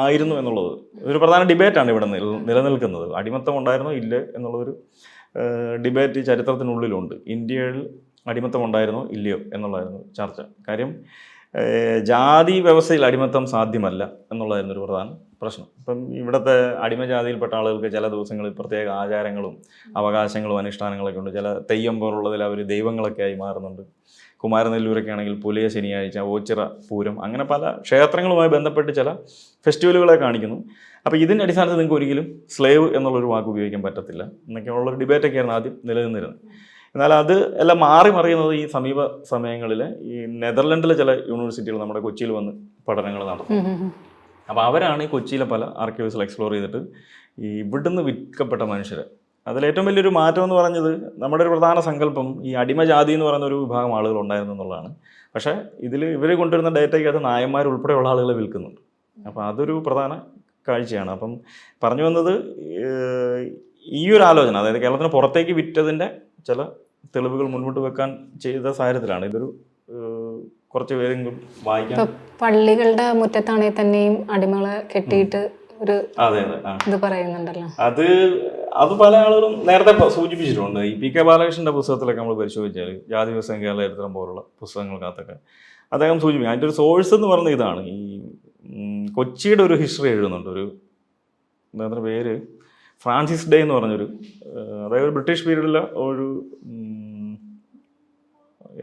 [SPEAKER 2] ആയിരുന്നു എന്നുള്ളത് ഒരു പ്രധാന ഡിബേറ്റാണ് ഇവിടെ നിലനിൽക്കുന്നത്. അടിമത്തം ഉണ്ടായിരുന്നോ ഇല്ലേ എന്നുള്ളൊരു ഡിബേറ്റ് ചരിത്രത്തിനുള്ളിലുണ്ട്. ഇന്ത്യയിൽ അടിമത്തം ഉണ്ടായിരുന്നോ ഇല്ലയോ എന്നുള്ളതായിരുന്നു ചർച്ച. കാര്യം ജാതി വ്യവസ്ഥയിൽ അടിമത്തം സാധ്യമല്ല എന്നുള്ളതായിരുന്നു ഒരു പ്രധാന പ്രശ്നം. ഇപ്പം ഇവിടുത്തെ അടിമജാതിയിൽപ്പെട്ട ആളുകൾക്ക് ചില ദിവസങ്ങളിൽ പ്രത്യേക ആചാരങ്ങളും അവകാശങ്ങളും അനുഷ്ഠാനങ്ങളൊക്കെ ഉണ്ട്. ചില തെയ്യം പോലുള്ളതിൽ അവർ ദൈവങ്ങളൊക്കെ ആയി മാറുന്നുണ്ട്. കുമാരനെല്ലൂരൊക്കെ ആണെങ്കിൽ പുലിയ ശനിയാഴ്ച, ഓച്ചിറ പൂരം, അങ്ങനെ പല ക്ഷേത്രങ്ങളുമായി ബന്ധപ്പെട്ട് ചില ഫെസ്റ്റിവലുകളെ കാണിക്കുന്നു. അപ്പോൾ ഇതിൻ്റെ അടിസ്ഥാനത്തിൽ നിങ്ങൾക്ക് ഒരിക്കലും സ്ലേവ് എന്നുള്ളൊരു വാക്ക് ഉപയോഗിക്കാൻ പറ്റത്തില്ല എന്നൊക്കെയുള്ളൊരു ഡിബേറ്റൊക്കെയായിരുന്നു ആദ്യം നിലനിന്നിരുന്നത്. എന്നാൽ അത് എല്ലാം മാറി മറിയുന്നത് ഈ സമീപ സമയങ്ങളിൽ ഈ നെതർലൻഡിലെ ചില യൂണിവേഴ്സിറ്റികൾ നമ്മുടെ കൊച്ചിയിൽ വന്ന് പഠനങ്ങൾ നടത്തും. അപ്പോൾ അവരാണ് ഈ കൊച്ചിയിലെ പല ആർക്കൈവ്സിൽ എക്സ്പ്ലോർ ചെയ്തിട്ട് ഈ ഇവിടുന്ന് വിൽക്കപ്പെട്ട മനുഷ്യരെ, അതിലേറ്റവും വലിയൊരു മാറ്റം എന്ന് പറഞ്ഞത് നമ്മുടെ ഒരു പ്രധാന സങ്കല്പം ഈ അടിമജാതി എന്ന് പറയുന്ന ഒരു വിഭാഗം ആളുകൾ ഉണ്ടായിരുന്നു എന്നുള്ളതാണ്. പക്ഷേ ഇതിൽ ഇവർ കൊണ്ടുവരുന്ന ഡേറ്റയ്ക്കകത്ത് നായന്മാർ ഉൾപ്പെടെയുള്ള ആളുകളെ വിൽക്കുന്നുണ്ട്. അപ്പോൾ അതൊരു പ്രധാന കാഴ്ചയാണ്. അപ്പം പറഞ്ഞു വന്നത് ഈ ഒരു ആലോചന, അതായത് കേരളത്തിന് പുറത്തേക്ക് വിറ്റതിൻ്റെ ചില തെളിവുകൾ മുൻപോട്ട് വെക്കാൻ ചെയ്ത സാഹചര്യത്തിലാണ് ഇതൊരു കുറച്ച് പേരെങ്കിലും വായിക്കാൻ.
[SPEAKER 1] പള്ളികളുടെ മുറ്റത്താണെങ്കിൽ തന്നെയും അടിമകളെ കെട്ടിയിട്ട് ഒരു
[SPEAKER 2] അതെ
[SPEAKER 1] ഇത് പറയുന്നുണ്ടല്ലോ.
[SPEAKER 2] അത് പല ആളുകളും നേരത്തെ സൂചിപ്പിച്ചിട്ടുണ്ട്. ഈ പി കെ ബാലകൃഷ്ണന്റെ പുസ്തകത്തിലൊക്കെ നമ്മൾ പരിശോധിച്ചാൽ ജാതി വ്യവസായം കേരള ചരിത്രം പോലുള്ള പുസ്തകങ്ങൾക്കകത്തൊക്കെ അദ്ദേഹം സൂചിപ്പിക്കും. അതിൻ്റെ ഒരു സോഴ്സ് എന്ന് പറയുന്നത് ഇതാണ്. ഈ കൊച്ചിയുടെ ഒരു ഹിസ്റ്ററി എഴുതുന്നുണ്ട്. ഒരു അദ്ദേഹത്തിൻ്റെ പേര് ഫ്രാൻസിസ് ഡേ എന്ന് പറഞ്ഞൊരു, അതായത് ബ്രിട്ടീഷ് പീരീഡിലെ ഒരു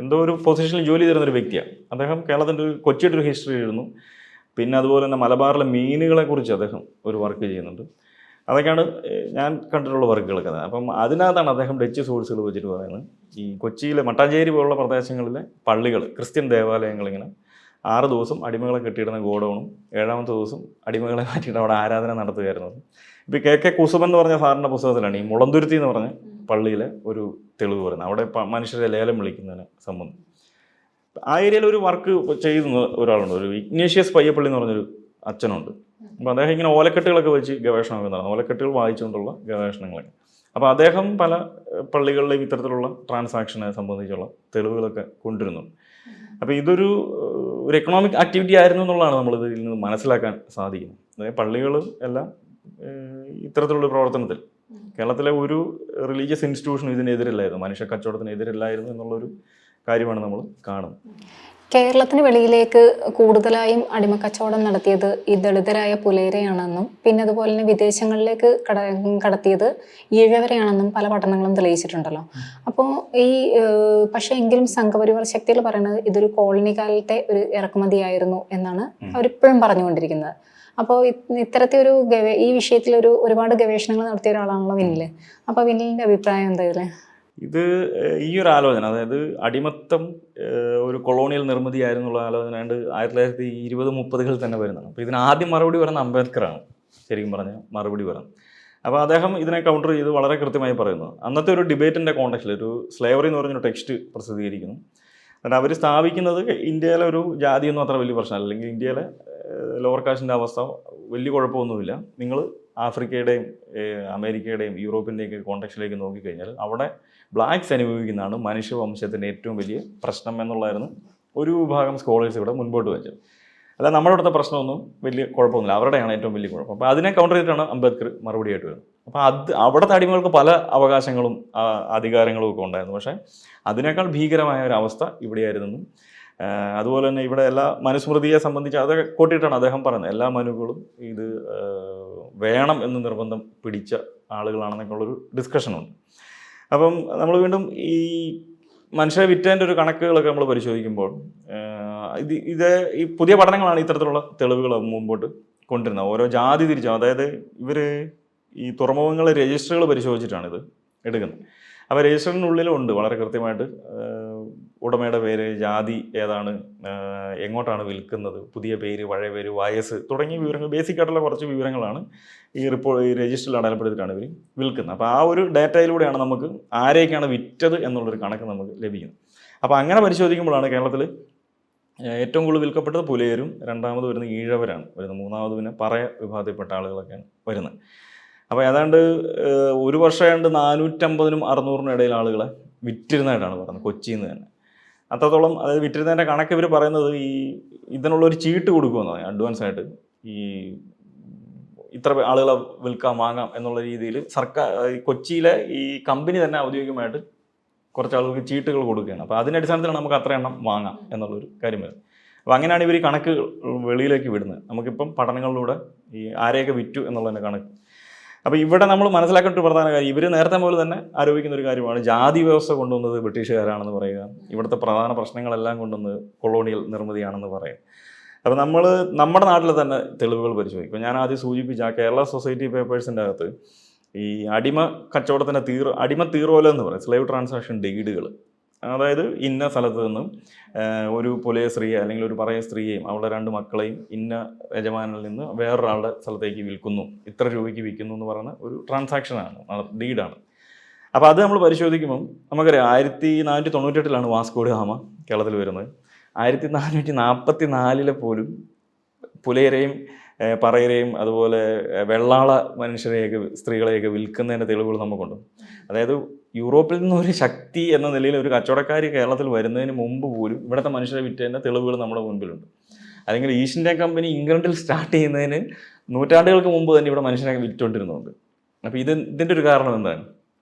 [SPEAKER 2] എന്തോ ഒരു പൊസിഷനിൽ ജോലി ചെയ്തിരുന്നൊരു വ്യക്തിയാണ് അദ്ദേഹം. കേരളത്തിൻ്റെ കൊച്ചിയുടെ ഒരു ഹിസ്റ്ററി എഴുതുന്നു. പിന്നെ അതുപോലെ തന്നെ മലബാറിലെ മീനുകളെക്കുറിച്ച് അദ്ദേഹം ഒരു വർക്ക് ചെയ്യുന്നുണ്ട്. അതൊക്കെയാണ് ഞാൻ കണ്ടിട്ടുള്ള വർക്കുകളൊക്കെ. അപ്പം അതിനകത്താണ് അദ്ദേഹം ഡച്ച് സോഴ്സുകൾ വെച്ചിട്ട് പറയുന്നത് ഈ കൊച്ചിയിലെ മട്ടാഞ്ചേരി പോലുള്ള പ്രദേശങ്ങളിലെ പള്ളികൾ, ക്രിസ്ത്യൻ ദേവാലയങ്ങളിങ്ങനെ 6 ദിവസം അടിമകളെ കെട്ടിയിടുന്ന ഗോഡൗണും 7ാമത്തെ ദിവസം അടിമകളെ മാറ്റിയിട്ട് അവിടെ ആരാധന നടത്തുകയായിരുന്നു. ഇപ്പോൾ കെ കുസുമൻ എന്ന് പറഞ്ഞ സാറിൻ്റെ പുസ്തകത്തിലാണ് ഈ മുളന്തുരുത്തി എന്ന് പറഞ്ഞ പള്ളിയിലെ ഒരു തെളിവ് പറയുന്നത്. അവിടെ മനുഷ്യരെ ലേലം വിളിക്കുന്നതിനെ സംബന്ധിച്ച് ആ ഏരിയയിൽ ഒരു വർക്ക് ചെയ്യുന്ന ഒരാളുണ്ട്. ഒരു ഇഗ്നേഷ്യസ് പയ്യപ്പള്ളി എന്ന് പറഞ്ഞൊരു അച്ഛനുണ്ട്. അപ്പോൾ അദ്ദേഹം ഇങ്ങനെ ഓലക്കെട്ടുകളൊക്കെ വെച്ച് ഗവേഷണമൊക്കെ നടന്നു, ഓലക്കെട്ടുകൾ വായിച്ചുകൊണ്ടുള്ള ഗവേഷണങ്ങളൊക്കെ. അപ്പോൾ അദ്ദേഹം പല പള്ളികളിലെയും ഇത്തരത്തിലുള്ള ട്രാൻസാക്ഷനെ സംബന്ധിച്ചുള്ള തെളിവുകളൊക്കെ കൊണ്ടുവരുന്നുണ്ട്. അപ്പോൾ ഇതൊരു എക്കണോമിക് ആക്ടിവിറ്റി ആയിരുന്നു എന്നുള്ളതാണ് നമ്മളിതിൽ നിന്ന് മനസ്സിലാക്കാൻ സാധിക്കുന്നത്. അതായത് പള്ളികളും എല്ലാം ഇത്തരത്തിലുള്ള പ്രവർത്തനത്തിൽ കേരളത്തിലെ ഒരു റിലീജിയസ് ഇൻസ്റ്റിറ്റ്യൂഷനും ഇതിനെതിരില്ലായിരുന്നു, മനുഷ്യ കച്ചവടത്തിനെതിരില്ലായിരുന്നു എന്നുള്ളൊരു കാര്യമാണ് നമ്മൾ കാണുന്നത്.
[SPEAKER 1] കേരളത്തിന് വെളിയിലേക്ക് കൂടുതലായും അടിമക്കച്ചവടം നടത്തിയത് ഈ ദളിതരായ പുലയരെയാണെന്നും പിന്നെ അതുപോലെ തന്നെ വിദേശങ്ങളിലേക്ക് കടത്തിയത് ഈഴവരെയാണെന്നും പല പഠനങ്ങളും തെളിയിച്ചിട്ടുണ്ടല്ലോ. അപ്പോൾ ഈ പക്ഷേ എങ്കിലും സംഘപരിവാർ ശക്തികൾ പറയുന്നത് ഇതൊരു കോളനി കാലത്തെ ഒരു ഇറക്കുമതിയായിരുന്നു എന്നാണ് അവരിപ്പോഴും പറഞ്ഞുകൊണ്ടിരിക്കുന്നത്. അപ്പോൾ ഇത്തരത്തിൽ ഒരു ഈ വിഷയത്തിൽ ഒരുപാട് ഗവേഷണങ്ങൾ നടത്തിയ ഒരാളാണല്ലോ വിനില്. അപ്പോൾ വിനിലിൻ്റെ അഭിപ്രായം എന്താ ഇതിൽ?
[SPEAKER 2] ഇത് ഈ ഒരു ആലോചന, അതായത് അടിമത്തം ഒരു കൊളോണിയൽ നിർമ്മിതിയായിരുന്നുള്ള ആലോചന 1920-30 തന്നെ വരുന്നതാണ്. അപ്പോൾ ഇതിന് ആദ്യം മറുപടി പറയുന്നത് അംബേദ്കറാണ്, ശരിക്കും പറഞ്ഞാൽ മറുപടി പറയുന്നത്. അപ്പോൾ അദ്ദേഹം ഇതിനെ കൗണ്ടർ ചെയ്ത് വളരെ കൃത്യമായി പറയുന്നു. അന്നത്തെ ഒരു ഡിബേറ്റിൻ്റെ കോണ്ടെക്സ്റ്റിൽ ഒരു സ്ലേവറി എന്ന് പറഞ്ഞൊരു ടെക്സ്റ്റ് പ്രസിദ്ധീകരിക്കുന്നു. എന്നിട്ട് അവർ സ്ഥാപിക്കുന്നത് ഇന്ത്യയിലെ ഒരു ജാതിയൊന്നും അത്ര വലിയ പ്രശ്നമല്ല, അല്ലെങ്കിൽ ഇന്ത്യയിലെ ലോവർ കാസ്റ്റിൻ്റെ അവസ്ഥ വലിയ കുഴപ്പമൊന്നുമില്ല. നിങ്ങൾ ആഫ്രിക്കയുടെയും അമേരിക്കയുടെയും യൂറോപ്പിൻ്റെയൊക്കെ കോണ്ടെക്സ്റ്റിലേക്ക് നോക്കിക്കഴിഞ്ഞാൽ അവിടെ ബ്ലാക്ക്സ് അനുഭവിക്കുന്നതാണ് മനുഷ്യവംശത്തിൻ്റെ ഏറ്റവും വലിയ പ്രശ്നം എന്നുള്ളതായിരുന്നു ഒരു വിഭാഗം സ്കോളേഴ്സ് ഇവിടെ മുൻപോട്ട് വെച്ചത്. അല്ല, നമ്മുടെ ഇവിടുത്തെ പ്രശ്നമൊന്നും വലിയ കുഴപ്പമൊന്നുമില്ല, അവരുടെയാണ് ഏറ്റവും വലിയ കുഴപ്പം. അപ്പോൾ അതിനെ കൗണ്ടർ ചെയ്തിട്ടാണ് അംബേദ്കർ മറുപടിയായിട്ട് വരുന്നത്. അപ്പോൾ അവിടുത്തെ അടിമകൾക്ക് പല അവകാശങ്ങളും അധികാരങ്ങളും ഒക്കെ ഉണ്ടായിരുന്നു. പക്ഷേ അതിനേക്കാൾ ഭീകരമായ ഒരു അവസ്ഥ ഇവിടെയായിരുന്നു. അതുപോലെ തന്നെ ഇവിടെ എല്ലാ മനുസ്മൃതിയെ സംബന്ധിച്ച് അതൊക്കെ കൂട്ടിയിട്ടാണ് അദ്ദേഹം പറയുന്നത്. എല്ലാ മനുക്കളും ഇത് വേണം എന്ന് നിർബന്ധം പിടിച്ച ആളുകളാണെന്നൊക്കെ ഉള്ളൊരു ഡിസ്കഷനുണ്ട്. അപ്പം നമ്മൾ വീണ്ടും ഈ മനുഷ്യരെ വിറ്റേൻ്റെ ഒരു കണക്കുകളൊക്കെ നമ്മൾ പരിശോധിക്കുമ്പോൾ ഈ പുതിയ പഠനങ്ങളാണ് ഇത്തരത്തിലുള്ള തെളിവുകൾ മുമ്പോട്ട് കൊണ്ടുവരുന്നത്. ഓരോ ജാതി തിരിച്ചും, അതായത് ഇവർ ഈ തുറമുഖങ്ങളെ രജിസ്റ്ററുകൾ പരിശോധിച്ചിട്ടാണ് ഇത് എടുക്കുന്നത്. അപ്പോൾ രജിസ്റ്ററിനുള്ളിലുണ്ട് വളരെ കൃത്യമായിട്ട് ഉടമയുടെ പേര്, ജാതി ഏതാണ്, എങ്ങോട്ടാണ് വിൽക്കുന്നത്, പുതിയ പേര്, പഴയ പേര്, വയസ്സ് തുടങ്ങിയ വിവരങ്ങൾ, ബേസിക് ആയിട്ടുള്ള കുറച്ച് വിവരങ്ങളാണ് ഈ രജിസ്റ്ററിൽ അടയാളപ്പെടുത്തിയിട്ടാണ് ഇവർ വിൽക്കുന്നത്. അപ്പോൾ ആ ഒരു ഡാറ്റയിലൂടെയാണ് നമുക്ക് ആരെയൊക്കെയാണ് വിറ്റത് എന്നുള്ളൊരു കണക്ക് നമുക്ക് ലഭിക്കുന്നത്. അപ്പോൾ അങ്ങനെ പരിശോധിക്കുമ്പോഴാണ് കേരളത്തിൽ ഏറ്റവും കൂടുതൽ വിൽക്കപ്പെട്ടത് പുലയരും, രണ്ടാമത് വരുന്നത് ഈഴവരാണ് വരുന്നത്, മൂന്നാമത് പിന്നെ പറയ വിഭാഗത്തിൽപ്പെട്ട ആളുകളൊക്കെയാണ് വരുന്നത്. അപ്പോൾ ഏതാണ്ട് ഒരു വർഷം ഏതാണ്ട് 450-നും 600-നും ഇടയിൽ ആളുകളെ വിറ്റിരുന്നതായിട്ടാണ് പറയുന്നത്, കൊച്ചിയിൽ നിന്ന് തന്നെ. അത്രത്തോളം, അതായത് വിറ്റിരുന്നതിൻ്റെ കണക്ക് ഇവർ പറയുന്നത് ഈ ഇതിനുള്ളൊരു ചീട്ട് കൊടുക്കുമെന്നാണ് അഡ്വാൻസ് ആയിട്ട്. ഈ ഇത്ര ആളുകളെ വിൽക്കാം, വാങ്ങാം എന്നുള്ള രീതിയിൽ സർക്കാർ, കൊച്ചിയിലെ ഈ കമ്പനി തന്നെ ഔദ്യോഗികമായിട്ട് കുറച്ച് ആളുകൾക്ക് ചീട്ടുകൾ കൊടുക്കുകയാണ്. അപ്പോൾ അതിൻ്റെ അടിസ്ഥാനത്തിലാണ് നമുക്ക് അത്ര എണ്ണം വാങ്ങാം എന്നുള്ളൊരു കാര്യം വരുന്നത്. അപ്പോൾ അങ്ങനെയാണ് ഇവർ ഈ കണക്ക് വെളിയിലേക്ക് വിടുന്നത്. നമുക്കിപ്പം പഠനങ്ങളിലൂടെ ഈ ആരെയൊക്കെ വിറ്റു എന്നുള്ളതിൻ്റെ കണക്ക്. അപ്പോൾ ഇവിടെ നമ്മൾ മനസ്സിലാക്കേണ്ട ഒരു പ്രധാന കാര്യം, ഇവർ നേരത്തെ മുതൽ തന്നെ ആരോപിക്കുന്ന ഒരു കാര്യമാണ് ജാതി വ്യവസ്ഥ കൊണ്ടുവന്നത് ബ്രിട്ടീഷുകാരാണെന്ന് പറയുക, ഇവിടുത്തെ പ്രധാന പ്രശ്നങ്ങളെല്ലാം കൊണ്ടുവന്നത് കൊളോണിയൽ നിർമ്മിതിയാണെന്ന് പറയും. അപ്പോൾ നമ്മൾ നമ്മുടെ നാട്ടിൽ തന്നെ തെളിവുകൾ പരിശോധിക്കും. ഞാൻ ആദ്യം സൂചിപ്പിച്ച ആ കേരള സൊസൈറ്റി പേപ്പേഴ്സിൻ്റെ അകത്ത് ഈ അടിമ കച്ചവടത്തിൻ്റെ അടിമ തീർവോല എന്ന് പറയും, സ്ലേവ് ട്രാൻസാക്ഷൻ ഡീഡുകൾ. അതായത് ഇന്ന സ്ഥലത്ത് നിന്നും ഒരു പുലയ സ്ത്രീയെ അല്ലെങ്കിൽ ഒരു പറയ സ്ത്രീയെയും അവളുടെ 2 മക്കളെയും ഇന്ന യജമാനിൽ നിന്ന് വേറൊരാളുടെ സ്ഥലത്തേക്ക് വിൽക്കുന്നു, ഇത്ര രൂപയ്ക്ക് വിൽക്കുന്നു എന്ന് പറയുന്ന ഒരു ട്രാൻസാക്ഷനാണ്, ഡീഡാണ്. അപ്പോൾ അത് നമ്മൾ പരിശോധിക്കുമ്പം നമുക്കറിയാം 1498 വാസ്കോ ഡ ഗാമ കേരളത്തിൽ വരുന്നത്. 1444 പോലും പുലയരെയും പറയരെയും അതുപോലെ വെള്ളാള മനുഷ്യരെയൊക്കെ സ്ത്രീകളെയൊക്കെ വിൽക്കുന്നതിൻ്റെ തെളിവുകൾ നമുക്കുണ്ട്. അതായത് യൂറോപ്പിൽ നിന്നൊരു ശക്തി എന്ന നിലയിൽ ഒരു കച്ചവടക്കാരി കേരളത്തിൽ വരുന്നതിന് മുമ്പ് പോലും ഇവിടുത്തെ മനുഷ്യരെ വിറ്റതിൻ്റെ തെളിവുകൾ നമ്മുടെ മുൻപിലുണ്ട്. അല്ലെങ്കിൽ ഈസ്റ്റ് ഇന്ത്യ കമ്പനി ഇംഗ്ലണ്ടിൽ സ്റ്റാർട്ട് ചെയ്യുന്നതിന് നൂറ്റാണ്ടുകൾക്ക് മുമ്പ് തന്നെ ഇവിടെ മനുഷ്യരെ വിറ്റുകൊണ്ടിരുന്നുണ്ട്. അപ്പോൾ ഇതിൻ്റെ ഒരു കാരണം എന്താണ്?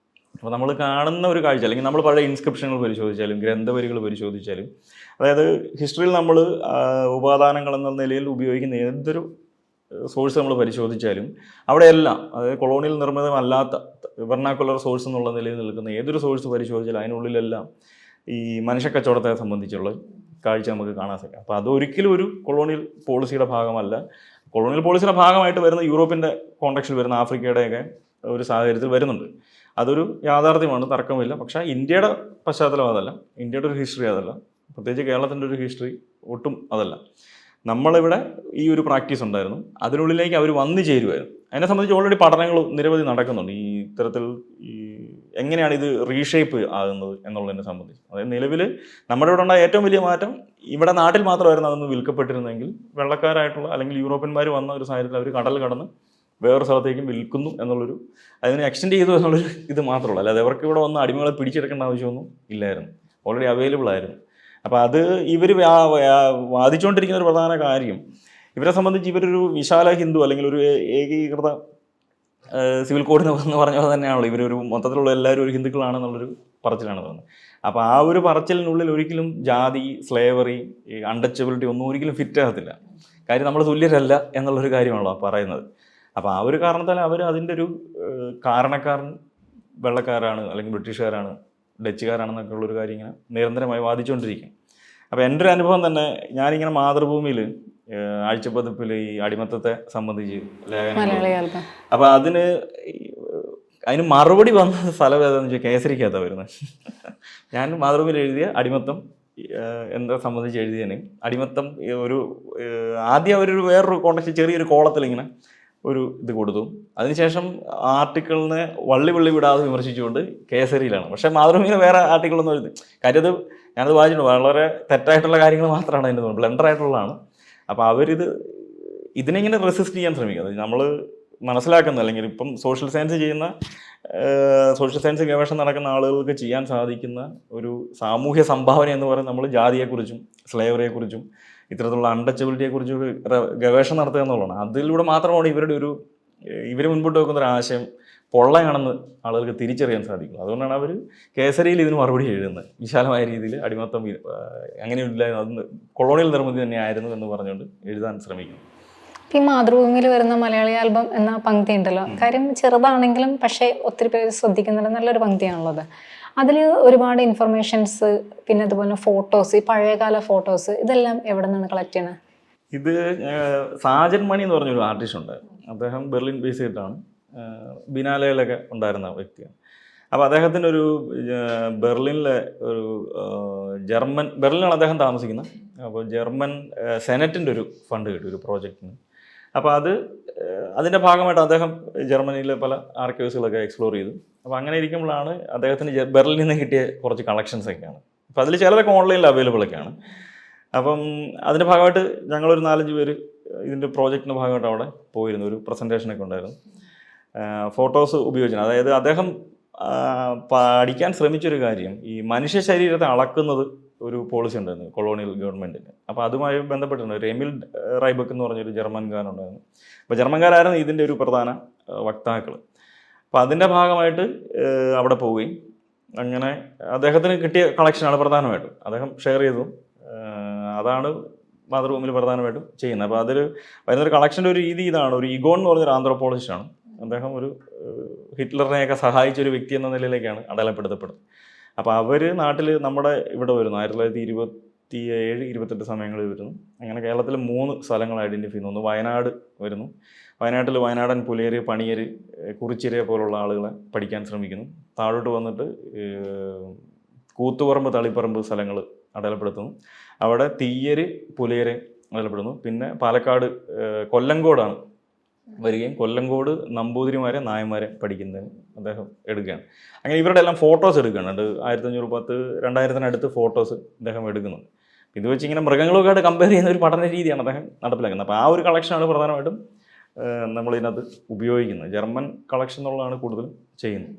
[SPEAKER 2] അപ്പോൾ നമ്മൾ കാണുന്ന ഒരു കാഴ്ച, അല്ലെങ്കിൽ നമ്മൾ പഴയ ഇൻസ്ക്രിപ്ഷനുകൾ പരിശോധിച്ചാലും ഗ്രന്ഥവരികൾ പരിശോധിച്ചാലും, അതായത് ഹിസ്റ്ററിയിൽ നമ്മൾ ഉപാദാനങ്ങൾ എന്ന നിലയിൽ ഉപയോഗിക്കുന്ന ഏതൊരു സോഴ്സ് നമ്മൾ പരിശോധിച്ചാലും അവിടെയെല്ലാം, അതായത് കൊളോണിയൽ നിർമ്മിതമല്ലാത്ത വെർണാക്കുലർ സോഴ്സ് എന്നുള്ള നിലയിൽ നിൽക്കുന്ന ഏതൊരു സോഴ്സ് പരിശോധിച്ചാലും അതിനുള്ളിലെല്ലാം ഈ മനുഷ്യക്കച്ചവടത്തെ സംബന്ധിച്ചുള്ള കാഴ്ച നമുക്ക് കാണാൻ സാധിക്കും. അപ്പോൾ അതൊരിക്കലും ഒരു കൊളോണിയൽ പോളിസിയുടെ ഭാഗമല്ല. കൊളോണിയൽ പോളിസിയുടെ ഭാഗമായിട്ട് വരുന്ന യൂറോപ്പിൻ്റെ കോണ്ടക്സ്റ്റിൽ വരുന്ന ആഫ്രിക്കയുടെയൊക്കെ ഒരു സാഹചര്യത്തിൽ വരുന്നുണ്ട്. അതൊരു യാഥാർത്ഥ്യമാണ്, തർക്കമില്ല. പക്ഷേ ഇന്ത്യയുടെ പശ്ചാത്തലം അതല്ല, ഇന്ത്യയുടെ ഒരു ഹിസ്റ്ററി അതല്ല, പ്രത്യേകിച്ച് കേരളത്തിൻ്റെ ഒരു ഹിസ്റ്ററി ഒട്ടും അതല്ല. നമ്മളിവിടെ ഈ ഒരു പ്രാക്ടീസ് ഉണ്ടായിരുന്നു, അതിനുള്ളിലേക്ക് അവർ വന്നു ചേരുമായിരുന്നു. അതിനെ സംബന്ധിച്ച് ഓൾറെഡി പഠനങ്ങൾ നിരവധി നടക്കുന്നുണ്ട്. ഈ ഇത്തരത്തിൽ ഈ എങ്ങനെയാണ് ഇത് റീഷേപ്പ് ആകുന്നത് എന്നുള്ളതിനെ സംബന്ധിച്ച്. അതായത് നിലവിൽ നമ്മുടെ ഇവിടെ ഉണ്ടായ ഏറ്റവും വലിയ മാറ്റം, ഇവിടെ നാട്ടിൽ മാത്രമായിരുന്നു അതൊന്ന് വിൽക്കപ്പെട്ടിരുന്നെങ്കിൽ വെള്ളക്കാരായിട്ടുള്ള അല്ലെങ്കിൽ യൂറോപ്യന്മാർ വന്ന ഒരു സാഹചര്യത്തിൽ അവർ കടൽ കടന്ന് വേറൊരു സ്ഥലത്തേക്കും വിൽക്കുന്നു എന്നുള്ളൊരു, അതിനെ എക്സ്റ്റെൻഡ് ചെയ്തു എന്നുള്ളൊരു ഇത് മാത്രമല്ല. അല്ലാതെ അവർക്ക് ഇവിടെ വന്ന് അടിമകളെ പിടിച്ചെടുക്കേണ്ട ആവശ്യമൊന്നും ഇല്ലായിരുന്നു, ഓൾറെഡി അവൈലബിൾ ആയിരുന്നു. അപ്പോൾ അത് ഇവർ വാദിച്ചുകൊണ്ടിരിക്കുന്ന ഒരു പ്രധാന കാര്യം, ഇവരെ സംബന്ധിച്ച് ഇവരൊരു വിശാല ഹിന്ദു അല്ലെങ്കിൽ ഒരു ഏകീകൃത സിവിൽ കോഡ് എന്ന് പറഞ്ഞ പോലെ തന്നെയാണല്ലോ ഇവരൊരു മൊത്തത്തിലുള്ള എല്ലാവരും ഒരു ഹിന്ദുക്കളാണെന്നുള്ളൊരു പറച്ചിലാണ് തോന്നുന്നത്. അപ്പോൾ ആ ഒരു പറച്ചിലിനുള്ളിൽ ഒരിക്കലും ജാതി, സ്ലേവറി, അൺടച്ചബിലിറ്റി ഒന്നും ഒരിക്കലും ഫിറ്റ് ആകത്തില്ല. കാര്യം നമ്മൾ തുല്യരല്ല എന്നുള്ളൊരു കാര്യമാണല്ലോ പറയുന്നത്. അപ്പോൾ ആ ഒരു കാരണത്താൽ അവർ അതിൻ്റെ ഒരു കാരണക്കാരൻ വെള്ളക്കാരാണ് അല്ലെങ്കിൽ ബ്രിട്ടീഷുകാരാണ്, ഡച്ചുകാരാണെന്നൊക്കെ ഉള്ളൊരു കാര്യം ഇങ്ങനെ നിരന്തരമായി വാദിച്ചുകൊണ്ടിരിക്കും. അപ്പോൾ എൻ്റെ ഒരു അനുഭവം തന്നെ, ഞാനിങ്ങനെ മാതൃഭൂമിയിൽ ആഴ്ചപ്പതിപ്പിൽ ഈ അടിമത്തത്തെ സംബന്ധിച്ച് ലേഖനം, അപ്പോൾ അതിന് മറുപടി വന്ന സ്ഥലം ഏതാണെന്ന് വെച്ചാൽ കേസരിക്കകത്താണ് വരുന്നത്. ഞാൻ മാതൃഭൂമിയിൽ എഴുതിയ അടിമത്തം എന്നെ സംബന്ധിച്ച് എഴുതിയതിന് അടിമത്തം ഒരു ആദ്യം അവരൊരു വേറൊരു കോണ്ടക്സ്റ്റ് ചെറിയൊരു കോളത്തിൽ ഇങ്ങനെ ഒരു ഇത് കൊടുത്തു. അതിനുശേഷം ആർട്ടിക്കിളിനെ വള്ളി വിടാതെ വിമർശിച്ചുകൊണ്ട് കേസരിയിലാണ്. പക്ഷേ മാതൃഭൂമിയിൽ വേറെ ആർട്ടിക്കിളൊന്നും എഴുതി കാര്യം അത് ഞാനത് വായിച്ചിട്ടുണ്ട്. വളരെ തെറ്റായിട്ടുള്ള കാര്യങ്ങൾ മാത്രമാണ് അതിൻ്റെ തോന്നുന്നത്, ബ്ലണ്ടറായിട്ടുള്ളതാണ്. അപ്പോൾ ഇതിനെങ്ങനെ റെസിസ്റ്റ് ചെയ്യാൻ ശ്രമിക്കുക. അത് നമ്മൾ മനസ്സിലാക്കുന്നത്, അല്ലെങ്കിൽ ഇപ്പം സോഷ്യൽ സയൻസ് ഗവേഷണം നടക്കുന്ന ആളുകൾക്ക് ചെയ്യാൻ സാധിക്കുന്ന ഒരു സാമൂഹ്യ സംഭാവന എന്ന് പറയുന്നത് നമ്മൾ ജാതിയെക്കുറിച്ചും സ്ലേവറിയെക്കുറിച്ചും ഇത്തരത്തിലുള്ള അൺടച്ചബിലിറ്റിയെക്കുറിച്ചും ഗവേഷണം നടത്തുക എന്നുള്ളതാണ്. അതിലൂടെ മാത്രമാണ് ഇവർ മുൻപോട്ട് വെക്കുന്ന ഒരു ആശയം പൊള്ളയാണെന്ന് ആളുകൾക്ക് തിരിച്ചറിയാൻ സാധിക്കും. അതുകൊണ്ടാണ് അവർ കേസരിയിൽ ഇതിന് മറുപടി എഴുതുന്നത്. വിശാലമായ രീതിയിൽ അടിമത്തം അങ്ങനെയില്ലായിരുന്നു, അത് കൊളോണിയൽ നിർമ്മിതി തന്നെയായിരുന്നു എന്ന് പറഞ്ഞുകൊണ്ട് എഴുതാൻ ശ്രമിക്കുന്നു.
[SPEAKER 1] ഈ മാതൃഭൂമിയിൽ വരുന്ന മലയാളി ആൽബം എന്ന പങ്ക്തി ഉണ്ടല്ലോ, കാര്യം ചെറുതാണെങ്കിലും പക്ഷേ ഒത്തിരി പേര് ശ്രദ്ധിക്കുന്നുണ്ട്, നല്ലൊരു പങ്ക്തിയാണുള്ളത്. അതിൽ ഒരുപാട് ഇൻഫർമേഷൻസ്, പിന്നെ അതുപോലെ ഫോട്ടോസ്, ഈ പഴയകാല ഫോട്ടോസ്, ഇതെല്ലാം എവിടെ നിന്നാണ് കളക്ട് ചെയ്യുന്നത്?
[SPEAKER 2] ഇത് സാജൻ മണി എന്ന് പറഞ്ഞൊരു ആർട്ടിസ്റ്റ് ഉണ്ട്. അദ്ദേഹം ബെർലിൻ ബേസ് ചെയ്തിട്ടാണ്, ബിനാലയിലൊക്കെ ഉണ്ടായിരുന്ന വ്യക്തിയാണ്. അപ്പോൾ അദ്ദേഹത്തിൻ്റെ ഒരു ബെർലിനിലെ ഒരു ബെർലിനാണ് അദ്ദേഹം താമസിക്കുന്നത്. അപ്പോൾ ജർമ്മൻ സെനറ്റിൻ്റെ ഒരു ഫണ്ട് കിട്ടി ഒരു പ്രോജക്റ്റിന്. അപ്പോൾ അതിൻ്റെ ഭാഗമായിട്ട് അദ്ദേഹം ജർമ്മനിയിലെ പല ആർക്കൈവ്സുകളൊക്കെ എക്സ്പ്ലോർ ചെയ്തു. അപ്പോൾ അങ്ങനെ ഇരിക്കുമ്പോഴാണ് അദ്ദേഹത്തിന് ബെർലിനിൽ നിന്ന് കിട്ടിയ കുറച്ച് കളക്ഷൻസൊക്കെയാണ്. അപ്പോൾ അതിൽ ചിലതൊക്കെ ഓൺലൈനിൽ അവൈലബിൾ ഒക്കെയാണ്. അപ്പം അതിൻ്റെ ഭാഗമായിട്ട് ഞങ്ങളൊരു 4-5 പേര് ഇതിൻ്റെ പ്രോജക്റ്റിൻ്റെ ഭാഗമായിട്ട് അവിടെ പോയിരുന്നു. ഒരു പ്രസൻറ്റേഷനൊക്കെ ഉണ്ടായിരുന്നു. ഫോട്ടോസ് ഉപയോഗിച്ചാണ്. അതായത് അദ്ദേഹം പഠിക്കാൻ ശ്രമിച്ചൊരു കാര്യം, ഈ മനുഷ്യ ശരീരത്തെ അളക്കുന്നത് ഒരു പോളിസി ഉണ്ടായിരുന്നു കൊളോണിയൽ ഗവൺമെൻറ്റിന്. അപ്പോൾ അതുമായി ബന്ധപ്പെട്ടിട്ടുണ്ട്. ഒരു എമിൽ റൈബക്ക് എന്ന് പറഞ്ഞൊരു ജർമ്മൻകാരുണ്ടായിരുന്നു. അപ്പോൾ ജർമ്മൻകാരായിരുന്നു ഇതിൻ്റെ ഒരു പ്രധാന വക്താക്കൾ. അപ്പോൾ അതിൻ്റെ ഭാഗമായിട്ട് അവിടെ പോവുകയും അങ്ങനെ അദ്ദേഹത്തിന് കിട്ടിയ കളക്ഷനാണ് പ്രധാനമായിട്ടും അദ്ദേഹം ഷെയർ ചെയ്തു. അതാണ് മാതൃഭൂമിയിൽ പ്രധാനമായിട്ടും ചെയ്യുന്നത്. അപ്പോൾ അതിൽ വരുന്നൊരു കളക്ഷൻ്റെ ഒരു രീതി ഇതാണ്. ഒരു ഇഗോൺ എന്ന് പറഞ്ഞൊരു ആന്ത്രോപോളജിസ്റ്റാണ് അദ്ദേഹം ഒരു ഹിറ്റ്ലറിനെയൊക്കെ സഹായിച്ച ഒരു വ്യക്തി എന്ന നിലയിലേക്കാണ് അടയാളപ്പെടുത്തപ്പെടുന്നത്. അപ്പോൾ അവർ നാട്ടിൽ നമ്മുടെ ഇവിടെ വരുന്നു 1927-28 സമയങ്ങളിൽ വരുന്നു. അങ്ങനെ കേരളത്തിൽ 3 സ്ഥലങ്ങൾ ഐഡൻറ്റിഫൈ ചെയ്യുന്നു. ഒന്ന് വയനാട് വരുന്നു. വയനാട്ടിൽ വയനാടൻ, പുലിയര്, പണിയര്, കുറിച്ചിര പോലുള്ള ആളുകളെ പഠിക്കാൻ ശ്രമിക്കുന്നു. താഴോട്ട് വന്നിട്ട് കൂത്തുപറമ്പ്, തളിപ്പറമ്പ് സ്ഥലങ്ങൾ അടയാളപ്പെടുത്തുന്നു. അവിടെ തീയര്, പുലിയരെ അടയാളപ്പെടുന്നു. പിന്നെ പാലക്കാട് കൊല്ലങ്കോടാണ് വരികയും കൊല്ലങ്കോട് നമ്പൂതിരിമാരെ, നായന്മാരെ പഠിക്കുന്നതിന് അദ്ദേഹം എടുക്കുകയാണ്. അങ്ങനെ ഇവരുടെ എല്ലാം ഫോട്ടോസ് എടുക്കുന്നുണ്ട്. 1510, 2000 ഫോട്ടോസ് അദ്ദേഹം എടുക്കുന്നുണ്ട്. ഇത് വെച്ച് ഇങ്ങനെ മൃഗങ്ങളൊക്കെ ആയിട്ട് കമ്പയർ ചെയ്യുന്ന ഒരു പഠന രീതിയാണ് അദ്ദേഹം നടപ്പിലാക്കുന്നത്. അപ്പോൾ ആ ഒരു കളക്ഷനാണ് പ്രധാനമായിട്ടും നമ്മളിതിനകത്ത് ഉപയോഗിക്കുന്നത്. ജർമ്മൻ കളക്ഷൻ എന്നുള്ളതാണ് കൂടുതലും ചെയ്യുന്നത്.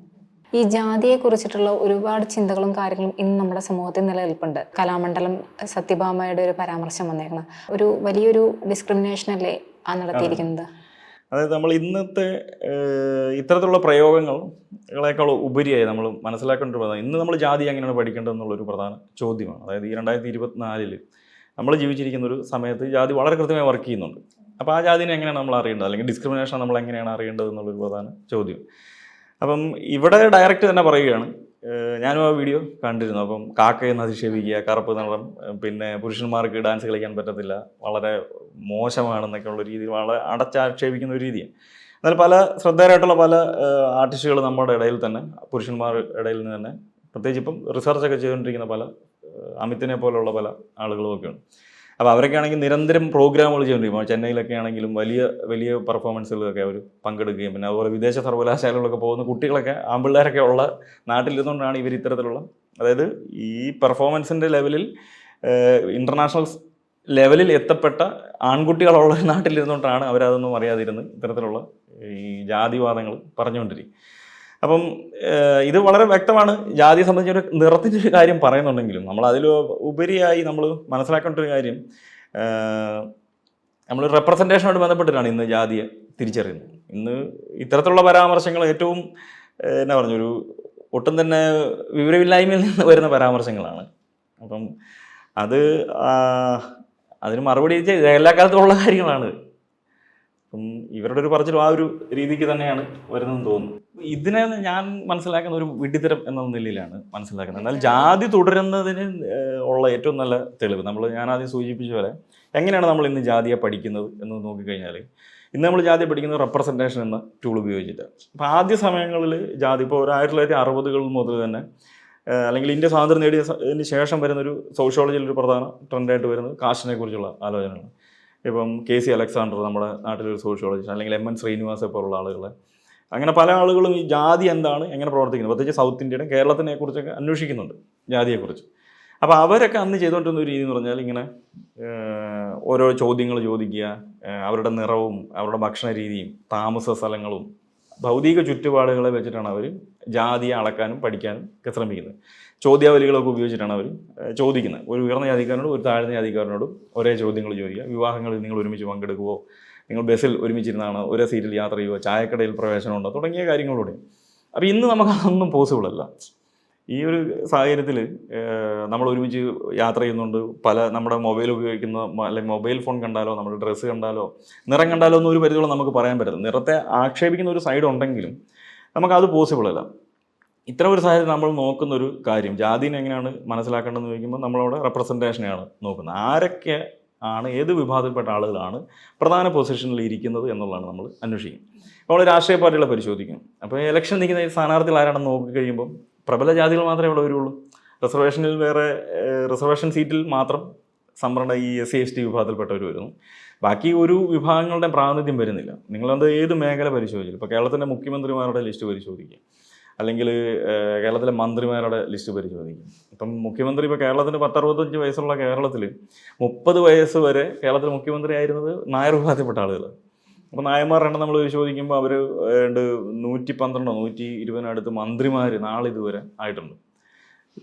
[SPEAKER 1] ഈ ജാതിയെ കുറിച്ചിട്ടുള്ള ഒരുപാട് ചിന്തകളും കാര്യങ്ങളും ഇന്ന് നമ്മുടെ സമൂഹത്തിൽ നിലനിൽപ്പുണ്ട്. കലാമണ്ഡലം സത്യഭാമയുടെ ഒരു പരാമർശം വന്നേക്കണം. ഒരു വലിയൊരു ഡിസ്ക്രിമിനേഷനല്ലേ ആ നടത്തിയിരിക്കുന്നത്?
[SPEAKER 2] അതായത് നമ്മൾ ഇന്നത്തെ ഇത്തരത്തിലുള്ള പ്രയോഗങ്ങളേക്കാൾ ഉപരിയായി നമ്മൾ മനസ്സിലാക്കേണ്ട ഒരു പ്രധാനം, ഇന്ന് നമ്മൾ ജാതി എങ്ങനെയാണ് പഠിക്കേണ്ടതെന്നുള്ളൊരു പ്രധാന ചോദ്യമാണ്. അതായത് ഈ 2024 നമ്മൾ ജീവിച്ചിരിക്കുന്ന ഒരു സമയത്ത് ജാതി വളരെ കൃത്യമായി വർക്ക് ചെയ്യുന്നുണ്ട്. അപ്പോൾ ആ ജാതിനെ എങ്ങനെയാണ് നമ്മൾ അറിയേണ്ടത്, അല്ലെങ്കിൽ ഡിസ്ക്രിമിനേഷൻ നമ്മൾ എങ്ങനെയാണ് അറിയേണ്ടത് എന്നുള്ളൊരു പ്രധാന ചോദ്യം. അപ്പം ഇവിടെ ഡയറക്റ്റ് തന്നെ പറയുകയാണ്, ഞാനും ആ വീഡിയോ കണ്ടിരുന്നു. അപ്പം കാക്കയെന്ന് അധിക്ഷേപിക്കുക, കറുപ്പ് നിറം, പിന്നെ പുരുഷന്മാർക്ക് ഡാൻസ് കളിക്കാൻ പറ്റത്തില്ല, വളരെ മോശമാണെന്നൊക്കെ ഉള്ള രീതിയിൽ വളരെ അടച്ചാക്ഷേപിക്കുന്ന ഒരു രീതിയാണ്. എന്നാൽ പല ശ്രദ്ധേയരായിട്ടുള്ള പല ആർട്ടിസ്റ്റുകൾ നമ്മുടെ ഇടയിൽ തന്നെ, പുരുഷന്മാരുടെ ഇടയിൽ നിന്ന് തന്നെ, പ്രത്യേകിച്ച് ഇപ്പം റിസർച്ചൊക്കെ ചെയ്തുകൊണ്ടിരിക്കുന്ന പല അമിത്തിനെ പോലുള്ള പല ആളുകളുമൊക്കെയാണ്. അപ്പോൾ അവരൊക്കെ ആണെങ്കിൽ നിരന്തരം പ്രോഗ്രാമുകൾ ചെയ്തുകൊണ്ടിരിക്കും. ചെന്നൈയിലൊക്കെ ആണെങ്കിലും വലിയ വലിയ പെർഫോമൻസുകളൊക്കെ അവർ പങ്കെടുക്കുകയും, പിന്നെ അതുപോലെ വിദേശ സർവകലാശാലകളിലൊക്കെ പോകുന്ന കുട്ടികളൊക്കെ, ആൺപിള്ളേരൊക്കെ ഉള്ള നാട്ടിലിരുന്നുകൊണ്ടാണ് ഇവർ ഇത്തരത്തിലുള്ള, അതായത് ഈ പെർഫോമൻസിൻ്റെ ലെവലിൽ ഇൻ്റർനാഷണൽ ലെവലിൽ എത്തപ്പെട്ട ആൺകുട്ടികളുള്ള നാട്ടിലിരുന്നുകൊണ്ടാണ് അവരതൊന്നും അറിയാതിരുന്ന് ഇത്തരത്തിലുള്ള ഈ ജാതിവാദങ്ങൾ പറഞ്ഞുകൊണ്ടിരിക്കും. അപ്പം ഇത് വളരെ വ്യക്തമാണ്. ജാതിയെ സംബന്ധിച്ചൊരു നിറത്തിൻ്റെ ഒരു കാര്യം പറയുന്നുണ്ടെങ്കിലും നമ്മൾ അതിൽ ഉപരിയായി നമ്മൾ മനസ്സിലാക്കേണ്ട ഒരു കാര്യം, നമ്മൾ റെപ്രസെൻറ്റേഷനോട് ബന്ധപ്പെട്ടിട്ടാണ് ഇന്ന് ജാതിയെ തിരിച്ചറിയുന്നത്. ഇന്ന് ഇത്തരത്തിലുള്ള പരാമർശങ്ങൾ ഏറ്റവും എന്നാ പറഞ്ഞൊരു ഒട്ടും തന്നെ വിവരമില്ലായ്മയിൽ നിന്ന് വരുന്ന പരാമർശങ്ങളാണ്. അപ്പം അതിന് മറുപടി എല്ലാ കാലത്തുമുള്ള കാര്യങ്ങളാണ്. അപ്പം ഇവരുടെ ഒരു പറച്ചിലും ആ ഒരു രീതിക്ക് തന്നെയാണ് വരുന്നതെന്ന് തോന്നുന്നു. ഇതിനെ ഞാൻ മനസ്സിലാക്കുന്ന ഒരു വിഡ്ഢിത്തരം എന്ന നിലയിലാണ് മനസ്സിലാക്കുന്നത്. എന്നാൽ ജാതി തുടരുന്നതിന് ഉള്ള ഏറ്റവും നല്ല തെളിവ്, ഞാൻ ആദ്യം സൂചിപ്പിച്ച പോലെ എങ്ങനെയാണ് നമ്മൾ ഇന്ന് ജാതിയെ പഠിക്കുന്നത് എന്ന് നോക്കിക്കഴിഞ്ഞാൽ, ഇന്ന് നമ്മൾ ജാതിയെ പഠിക്കുന്നത് റെപ്രസെൻറ്റേഷൻ എന്ന ടൂൾ ഉപയോഗിച്ചിട്ടാണ്. അപ്പോൾ ആദ്യ സമയങ്ങളിൽ ജാതി, ഇപ്പോൾ 1960 മുതൽ തന്നെ, അല്ലെങ്കിൽ ഇന്ത്യ സ്വാതന്ത്ര്യം നേടിയതിന് ശേഷം വരുന്നൊരു സോഷ്യോളജിയിൽ ഒരു പ്രധാന ട്രെൻഡായിട്ട് വരുന്നത് കാസ്റ്റിനെ കുറിച്ചുള്ള ആലോചനകളാണ്. ഇപ്പം KC അലക്സാണ്ടർ നമ്മുടെ നാട്ടിലൊരു സോഷ്യോളജിസ്റ്റ്, അല്ലെങ്കിൽ MN ശ്രീനിവാസെ പോലുള്ള ആളുകളെ, അങ്ങനെ പല ആളുകളും ഈ ജാതി എന്താണ്, എങ്ങനെ പ്രവർത്തിക്കുന്നത്, പ്രത്യേകിച്ച് സൗത്ത് ഇന്ത്യയുടെ കേരളത്തിനെ കുറിച്ചൊക്കെ അന്വേഷിക്കുന്നുണ്ട്, ജാതിയെക്കുറിച്ച്. അപ്പോൾ അവരൊക്കെ അന്ന് ചെയ്തുകൊണ്ടിരുന്ന ഒരു രീതി എന്ന് പറഞ്ഞാൽ, ഇങ്ങനെ ഓരോ ചോദ്യങ്ങൾ ചോദിക്കുക, അവരുടെ നിറവും അവരുടെ ഭക്ഷണ രീതിയും താമസ സ്ഥലങ്ങളും ഭൗതിക ചുറ്റുപാടുകളെ വെച്ചിട്ടാണ് അവർ ജാതിയെ അളക്കാനും പഠിക്കാനും ഒക്കെ ശ്രമിക്കുന്നത്. ചോദ്യാവലികളൊക്കെ ഉപയോഗിച്ചിട്ടാണ് അവർ ചോദിക്കുന്നത്. ഒരു ഉയർന്ന ജാതിക്കാരനോടും ഒരു താഴ്ന്ന ജാതിക്കാരനോടും ഒരേ ചോദ്യങ്ങൾ ചോദിക്കുക. വിവാഹങ്ങളിൽ നിങ്ങൾ ഒരുമിച്ച് പങ്കെടുക്കുമോ, നിങ്ങൾ ബസ്സിൽ ഒരുമിച്ചിരുന്നാണോ, ഒരേ സീറ്റിൽ യാത്ര ചെയ്യുമോ, ചായക്കടയിൽ പ്രവേശനമുണ്ടോ, തുടങ്ങിയ കാര്യങ്ങളൂടെ. അപ്പോൾ ഇന്ന് നമുക്കതൊന്നും പോസിബിൾ അല്ല. ഈ ഒരു സാഹചര്യത്തിൽ നമ്മൾ ഒരുമിച്ച് യാത്ര ചെയ്യുന്നുണ്ട്, നമ്മുടെ മൊബൈൽ ഉപയോഗിക്കുന്ന, അല്ലെങ്കിൽ മൊബൈൽ ഫോൺ കണ്ടാലോ, നമ്മുടെ ഡ്രസ്സ് കണ്ടാലോ, നിറം കണ്ടാലോ ഒന്നും ഒരു പരിധിയോളം നമുക്ക് പറയാൻ പറ്റില്ല. നിറത്തെ ആക്ഷേപിക്കുന്ന ഒരു സൈഡ് ഉണ്ടെങ്കിലും നമുക്കത് പോസിബിൾ അല്ല. ഇത്തരം ഒരു സാഹചര്യം നമ്മൾ നോക്കുന്നൊരു കാര്യം, ജാതിനെ എങ്ങനെയാണ് മനസ്സിലാക്കേണ്ടതെന്ന് ചോദിക്കുമ്പോൾ നമ്മളവിടെ റെപ്രസെൻറ്റേഷനെയാണ് നോക്കുന്നത്. ആരൊക്കെ ആണ്, ഏത് വിഭാഗത്തിൽപ്പെട്ട ആളുകളാണ് പ്രധാന പൊസിഷനിൽ ഇരിക്കുന്നത് എന്നുള്ളതാണ് നമ്മൾ അന്വേഷിക്കും. നമ്മൾ രാഷ്ട്രീയ പാർട്ടികളെ പരിശോധിക്കും. അപ്പോൾ ഇലക്ഷൻ നിൽക്കുന്ന ഈ സ്ഥാനാർത്ഥികൾ ആരാണെന്ന് നോക്കിക്കഴിയുമ്പോൾ പ്രബല ജാതികൾ മാത്രമേ ഇവിടെ വരുള്ളൂ. റിസർവേഷനിൽ വേറെ, റിസർവേഷൻ സീറ്റിൽ മാത്രം സംവരണ ഈ SC/ST വിഭാഗത്തിൽപ്പെട്ടവർ വരുന്നു. ബാക്കി ഒരു വിഭാഗങ്ങളുടെ പ്രാതിനിധ്യം വരുന്നില്ല. നിങ്ങളത് ഏത് മേഖല പരിശോധിക്കും, ഇപ്പോൾ കേരളത്തിൻ്റെ മുഖ്യമന്ത്രിമാരുടെ ലിസ്റ്റ് പരിശോധിക്കുക, അല്ലെങ്കിൽ കേരളത്തിലെ മന്ത്രിമാരുടെ ലിസ്റ്റ് പരിശോധിക്കും. ഇപ്പം മുഖ്യമന്ത്രി, ഇപ്പോൾ കേരളത്തിന് 10-65 വയസ്സുള്ള കേരളത്തിൽ 30 വയസ്സ് വരെ കേരളത്തിൽ മുഖ്യമന്ത്രി ആയിരുന്നത് നായർ വിഭാഗത്തിൽപ്പെട്ട ആളുകൾ. അപ്പോൾ നായന്മാരുടെ എണ്ണം നമ്മൾ പരിശോധിക്കുമ്പോൾ അവർ 112-120 അടുത്ത് മന്ത്രിമാർ നാളിതുവരെ ആയിട്ടുണ്ട്.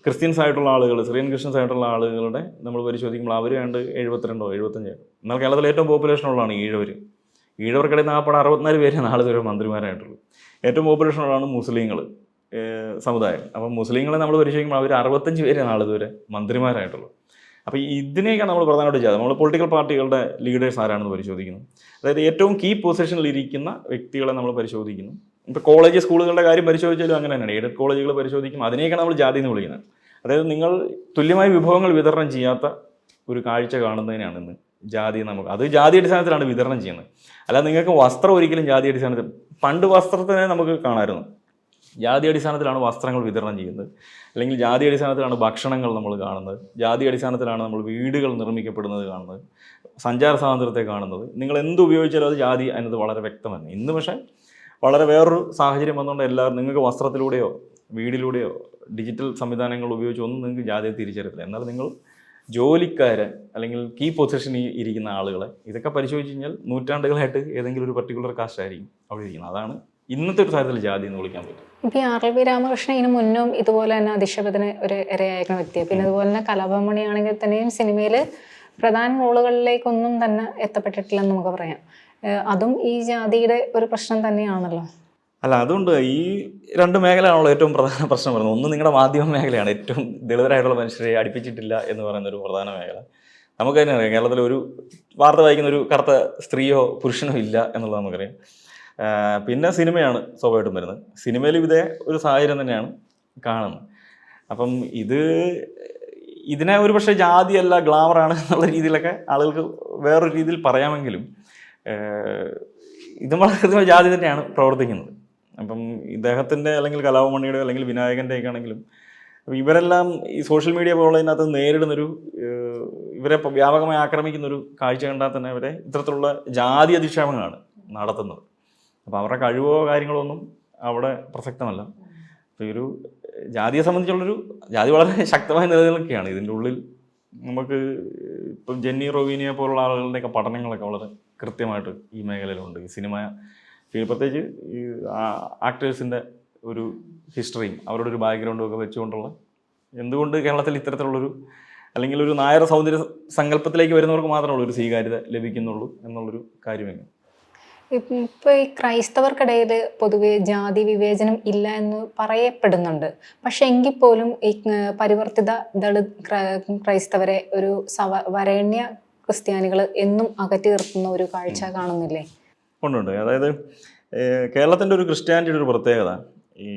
[SPEAKER 2] ക്രിസ്ത്യൻസ് ആയിട്ടുള്ള ആളുകൾ, സിറിയൻ ക്രിസ്ത്യൻസ് ആയിട്ടുള്ള ആളുകളുടെ നമ്മൾ പരിശോധിക്കുമ്പോൾ അവർ 72-75. എന്നാൽ കേരളത്തിൽ ഏറ്റവും പോപ്പുലേഷൻ ഉള്ളതാണ് ഈഴവർക്കിടയിൽ 64 പേരെ നാളിതുവരെ മന്ത്രിമാരായിട്ടുള്ളൂ. ഏറ്റവും പോപ്പുലേഷൻ ഉള്ളതാണ് മുസ്ലിങ്ങൾ സമുദായം. അപ്പം മുസ്ലിങ്ങളെ നമ്മൾ പരിശോധിക്കുമ്പോൾ അവർ 65 പേരെ നാളിതുവരെ മന്ത്രിമാരായിട്ടുള്ളൂ. അപ്പോൾ ഇതിനെയൊക്കെയാണ് നമ്മൾ പ്രധാനമായിട്ട് ചെയ്യുന്നത്. നമ്മൾ പൊളിറ്റിക്കൽ പാർട്ടികളുടെ ലീഡേഴ്സ് ആരാണെന്ന് പരിശോധിക്കുന്നു. അതായത് ഏറ്റവും കീ പൊസിഷനിൽ ഇരിക്കുന്ന വ്യക്തികളെ നമ്മൾ പരിശോധിക്കുന്നു. ഇപ്പോൾ കോളേജ് സ്കൂളുകളുടെ കാര്യം പരിശോധിച്ചാലും അങ്ങനെ തന്നെയാണ്. എയ്ഡഡ് കോളേജുകൾ പരിശോധിക്കും, അതിനെയൊക്കെയാണ് നമ്മൾ ജാതി എന്ന് വിളിക്കുന്നത്. അതായത് നിങ്ങൾ തുല്യമായ വിഭവങ്ങൾ വിതരണം ചെയ്യാത്ത ഒരു കാഴ്ച കാണുന്നതിനാണ് ഇന്ന് ജാതി. നമുക്ക് അത് ജാതി അടിസ്ഥാനത്തിലാണ് വിതരണം ചെയ്യുന്നത്. അല്ലാതെ നിങ്ങൾക്ക് വസ്ത്രം ഒരിക്കലും ജാതി അടിസ്ഥാനത്തിൽ, പണ്ട് വസ്ത്രത്തിനെ നമുക്ക് കാണാമായിരുന്നു, ജാതി അടിസ്ഥാനത്തിലാണ് വസ്ത്രങ്ങൾ വിതരണം ചെയ്യുന്നത്, അല്ലെങ്കിൽ ജാതി അടിസ്ഥാനത്തിലാണ് ഭക്ഷണങ്ങൾ നമ്മൾ കാണുന്നത്, ജാതി അടിസ്ഥാനത്തിലാണ് നമ്മൾ വീടുകൾ നിർമ്മിക്കപ്പെടുന്നത് കാണുന്നത്, സഞ്ചാര സ്വാതന്ത്ര്യത്തെ കാണുന്നത്. നിങ്ങൾ എന്ത് ഉപയോഗിച്ചാലും അത് ജാതി എന്നത് വളരെ വ്യക്തമാണ്. ഇന്ന് പക്ഷേ വളരെ വേറൊരു സാഹചര്യം വന്നുകൊണ്ട് എല്ലാവരും നിങ്ങൾക്ക് വസ്ത്രത്തിലൂടെയോ വീടിലൂടെയോ ഡിജിറ്റൽ സംവിധാനങ്ങൾ ഉപയോഗിച്ചോ ഒന്നും നിങ്ങൾക്ക് ജാതിയെ തിരിച്ചറിയത്തില്ല. എന്നാൽ നിങ്ങൾ ജോലിക്കാരെ അല്ലെങ്കിൽ കീ പൊസിഷനിൽ ഇരിക്കുന്ന ആളുകളെ ഇതൊക്കെ പരിശോധിച്ച് കഴിഞ്ഞാൽ നൂറ്റാണ്ടുകളായിട്ട് ഏതെങ്കിലും ഒരു പർട്ടിക്കുലർ കാസ്റ്റ് ആയിരിക്കും അവിടെ ഇരിക്കുന്നത്. അതാണ് ഇന്നത്തെ ഒരു സാഹചര്യത്തിൽ ജാതി എന്ന് വിളിക്കാൻ പറ്റും.
[SPEAKER 1] ഇപ്പം RLV രാമകൃഷ്ണൻ ഇതിനു മുന്നും ഇതുപോലെ തന്നെ അധിക്ഷേപത്തിന് ഒരു ഇരയായിരുന്ന വ്യക്തിയാണ്. പിന്നെ അതുപോലെ തന്നെ കലാഭവൻ ആണെങ്കിൽ തന്നെയും സിനിമയിൽ പ്രധാന റോളുകളിലേക്കൊന്നും തന്നെ എത്തപ്പെട്ടിട്ടില്ലെന്ന് നമുക്ക് പറയാം. അതും ഈ ജാതിയുടെ ഒരു പ്രശ്നം തന്നെയാണല്ലോ.
[SPEAKER 2] അല്ല, അതുകൊണ്ട് ഈ രണ്ട് മേഖലയാണല്ലോ ഏറ്റവും പ്രധാന പ്രശ്നം വരുന്നത്. ഒന്ന് നിങ്ങളുടെ മാധ്യമ മേഖലയാണ്. ഏറ്റവും ദളിതരായിട്ടുള്ള മനുഷ്യരെ അടുപ്പിച്ചിട്ടില്ല എന്ന് പറയുന്ന ഒരു പ്രധാന മേഖല. നമുക്ക് തന്നെ അറിയാം, കേരളത്തിൽ ഒരു വാർത്ത വായിക്കുന്ന ഒരു കറുത്ത സ്ത്രീയോ പുരുഷനോ ഇല്ല എന്നുള്ളത് നമുക്കറിയാം. പിന്നെ സിനിമയാണ് സ്വാഭാവികമായിട്ടും വരുന്നത്. സിനിമയിലും ഇതേ ഒരു സാഹചര്യം തന്നെയാണ് കാണുന്നത്. അപ്പം ഇതിനെ ഒരു പക്ഷേ ജാതിയല്ല ഗ്ലാമറാണ് എന്നുള്ള രീതിയിലൊക്കെ ആളുകൾക്ക് വേറൊരു രീതിയിൽ പറയാമെങ്കിലും ഇത് വളരെ കൃത്യമായ ജാതി തന്നെയാണ് പ്രവർത്തിക്കുന്നത്. അപ്പം ഇദ്ദേഹത്തിൻ്റെ അല്ലെങ്കിൽ കലാഭവൻ അല്ലെങ്കിൽ വിനായകൻ്റെ ഒക്കെ ആണെങ്കിലും അപ്പം ഇവരെല്ലാം ഈ സോഷ്യൽ മീഡിയ പോലുള്ളതിനകത്ത് നേരിടുന്നൊരു, ഇവരെ വ്യാപകമായി ആക്രമിക്കുന്നൊരു കാഴ്ച കണ്ടാൽ തന്നെ അവരെ ഇത്തരത്തിലുള്ള ജാതി അധിക്ഷേപങ്ങളാണ് നടത്തുന്നത്. അപ്പോൾ അവരുടെ കഴിവോ കാര്യങ്ങളോ ഒന്നും അവിടെ പ്രസക്തമല്ല. അപ്പോൾ ഈ ഒരു ജാതിയെ സംബന്ധിച്ചുള്ളൊരു ജാതി വളരെ ശക്തമായി നിലനിൽക്കുകയാണ്. ഇതിൻ്റെ ഉള്ളിൽ നമുക്ക് ഇപ്പം ജെന്നി റോവിനിയെ പോലുള്ള ആളുകളുടെയൊക്കെ പഠനങ്ങളൊക്കെ വളരെ കൃത്യമായിട്ട് ഈ മേഖലയിലുണ്ട്. ഈ സിനിമ പ്രത്യേകിച്ച് ഈ ആക്ടേഴ്സിൻ്റെ ഒരു ഹിസ്റ്ററിയും അവരുടെ ഒരു ബാക്ക്ഗ്രൗണ്ടും ഒക്കെ വെച്ചുകൊണ്ടുള്ള എന്തുകൊണ്ട് കേരളത്തിൽ ഇത്തരത്തിലുള്ളൊരു അല്ലെങ്കിൽ ഒരു നായർ സൗന്ദര്യ സങ്കല്പത്തിലേക്ക് വരുന്നവർക്ക് മാത്രമുള്ള ഒരു സ്വീകാര്യത ലഭിക്കുന്നുള്ളൂ എന്നുള്ളൊരു കാര്യമാണ്.
[SPEAKER 1] ഇപ്പോൾ ഈ ക്രൈസ്തവർക്കിടയിൽ പൊതുവെ ജാതി വിവേചനം ഇല്ല എന്ന് പറയപ്പെടുന്നുണ്ട്. പക്ഷെ എങ്കിൽ പോലും ഈ പരിവർത്തിത ദളിത് ക്രൈസ്തവരെ ഒരു വരേണ്യ ക്രിസ്ത്യാനികൾ എന്നും അകറ്റി നിർത്തുന്ന ഒരു കാഴ്ച കാണുന്നില്ലേ?
[SPEAKER 2] ഉണ്ട്. അതായത് കേരളത്തിൻ്റെ ഒരു ക്രിസ്ത്യാനിറ്റിയുടെ ഒരു പ്രത്യേകത ഈ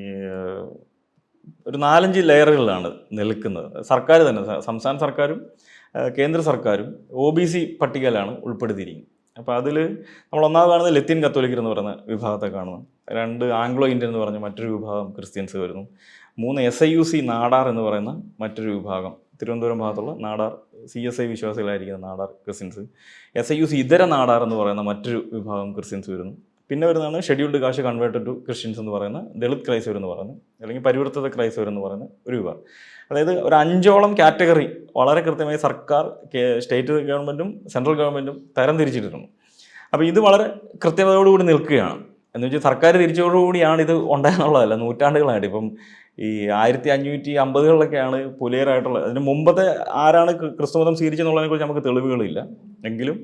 [SPEAKER 2] ഒരു 4-5 ലെയറുകളിലാണ് നിൽക്കുന്നത്. സർക്കാർ തന്നെ, സംസ്ഥാന സർക്കാരും കേന്ദ്ര സർക്കാരും OBC പട്ടികയിലാണ് ഉൾപ്പെടുത്തിയിരിക്കുന്നത്. അപ്പോൾ അതിൽ നമ്മൾ ഒന്നാമത് കാണുന്നത് ലത്തീൻ കത്തോലിക്കർ എന്ന് പറയുന്ന വിഭാഗത്തെ കാണുന്നു. 2 ആംഗ്ലോ ഇന്ത്യൻ എന്ന് പറഞ്ഞ മറ്റൊരു വിഭാഗം ക്രിസ്ത്യൻസ് വരുന്നു. 3 SIUC നാടാർ എന്ന് പറയുന്ന മറ്റൊരു വിഭാഗം, തിരുവനന്തപുരം ഭാഗത്തുള്ള നാടാർ CSI വിശ്വാസികളായിരിക്കുന്ന നാടാർ ക്രിസ്ത്യൻസ്. SIUC ഇതര നാടാർ എന്ന് പറയുന്ന മറ്റൊരു വിഭാഗം ക്രിസ്ത്യൻസ് വരുന്നു. പിന്നെ വരുന്നതാണ് scheduled caste converted to Christians എന്ന് പറയുന്ന ദളിത് ക്രൈസ്തവർ എന്ന് പറയുന്നത്, അല്ലെങ്കിൽ പരിവർത്തിത ക്രൈസ്തവർ എന്ന് പറയുന്ന ഒരു വിഭാഗം. അതായത് ഒരു 5ഓളം കാറ്റഗറി വളരെ കൃത്യമായി സർക്കാർ, സ്റ്റേറ്റ് ഗവൺമെൻറ്റും സെൻട്രൽ ഗവൺമെൻറ്റും തരം തിരിച്ചിട്ടുണ്ട്. അപ്പോൾ ഇത് വളരെ കൃത്യതയോടുകൂടി നിൽക്കുകയാണ്. എന്ന് വെച്ചാൽ സർക്കാർ തിരിച്ചോടുകൂടിയാണ് ഇത് ഉണ്ടായെന്നുള്ളതല്ല, നൂറ്റാണ്ടുകളായിട്ട്. ഇപ്പം ഈ 1550-കളിലൊക്കെയാണ് പുലയരായിട്ടുള്ളത്. അതിന് മുമ്പത്തെ ആരാണ് ക്രിസ്തുമതം സ്വീകരിച്ചെന്നുള്ളതിനെ കുറിച്ച് നമുക്ക് തെളിവുകളില്ല. എങ്കിലും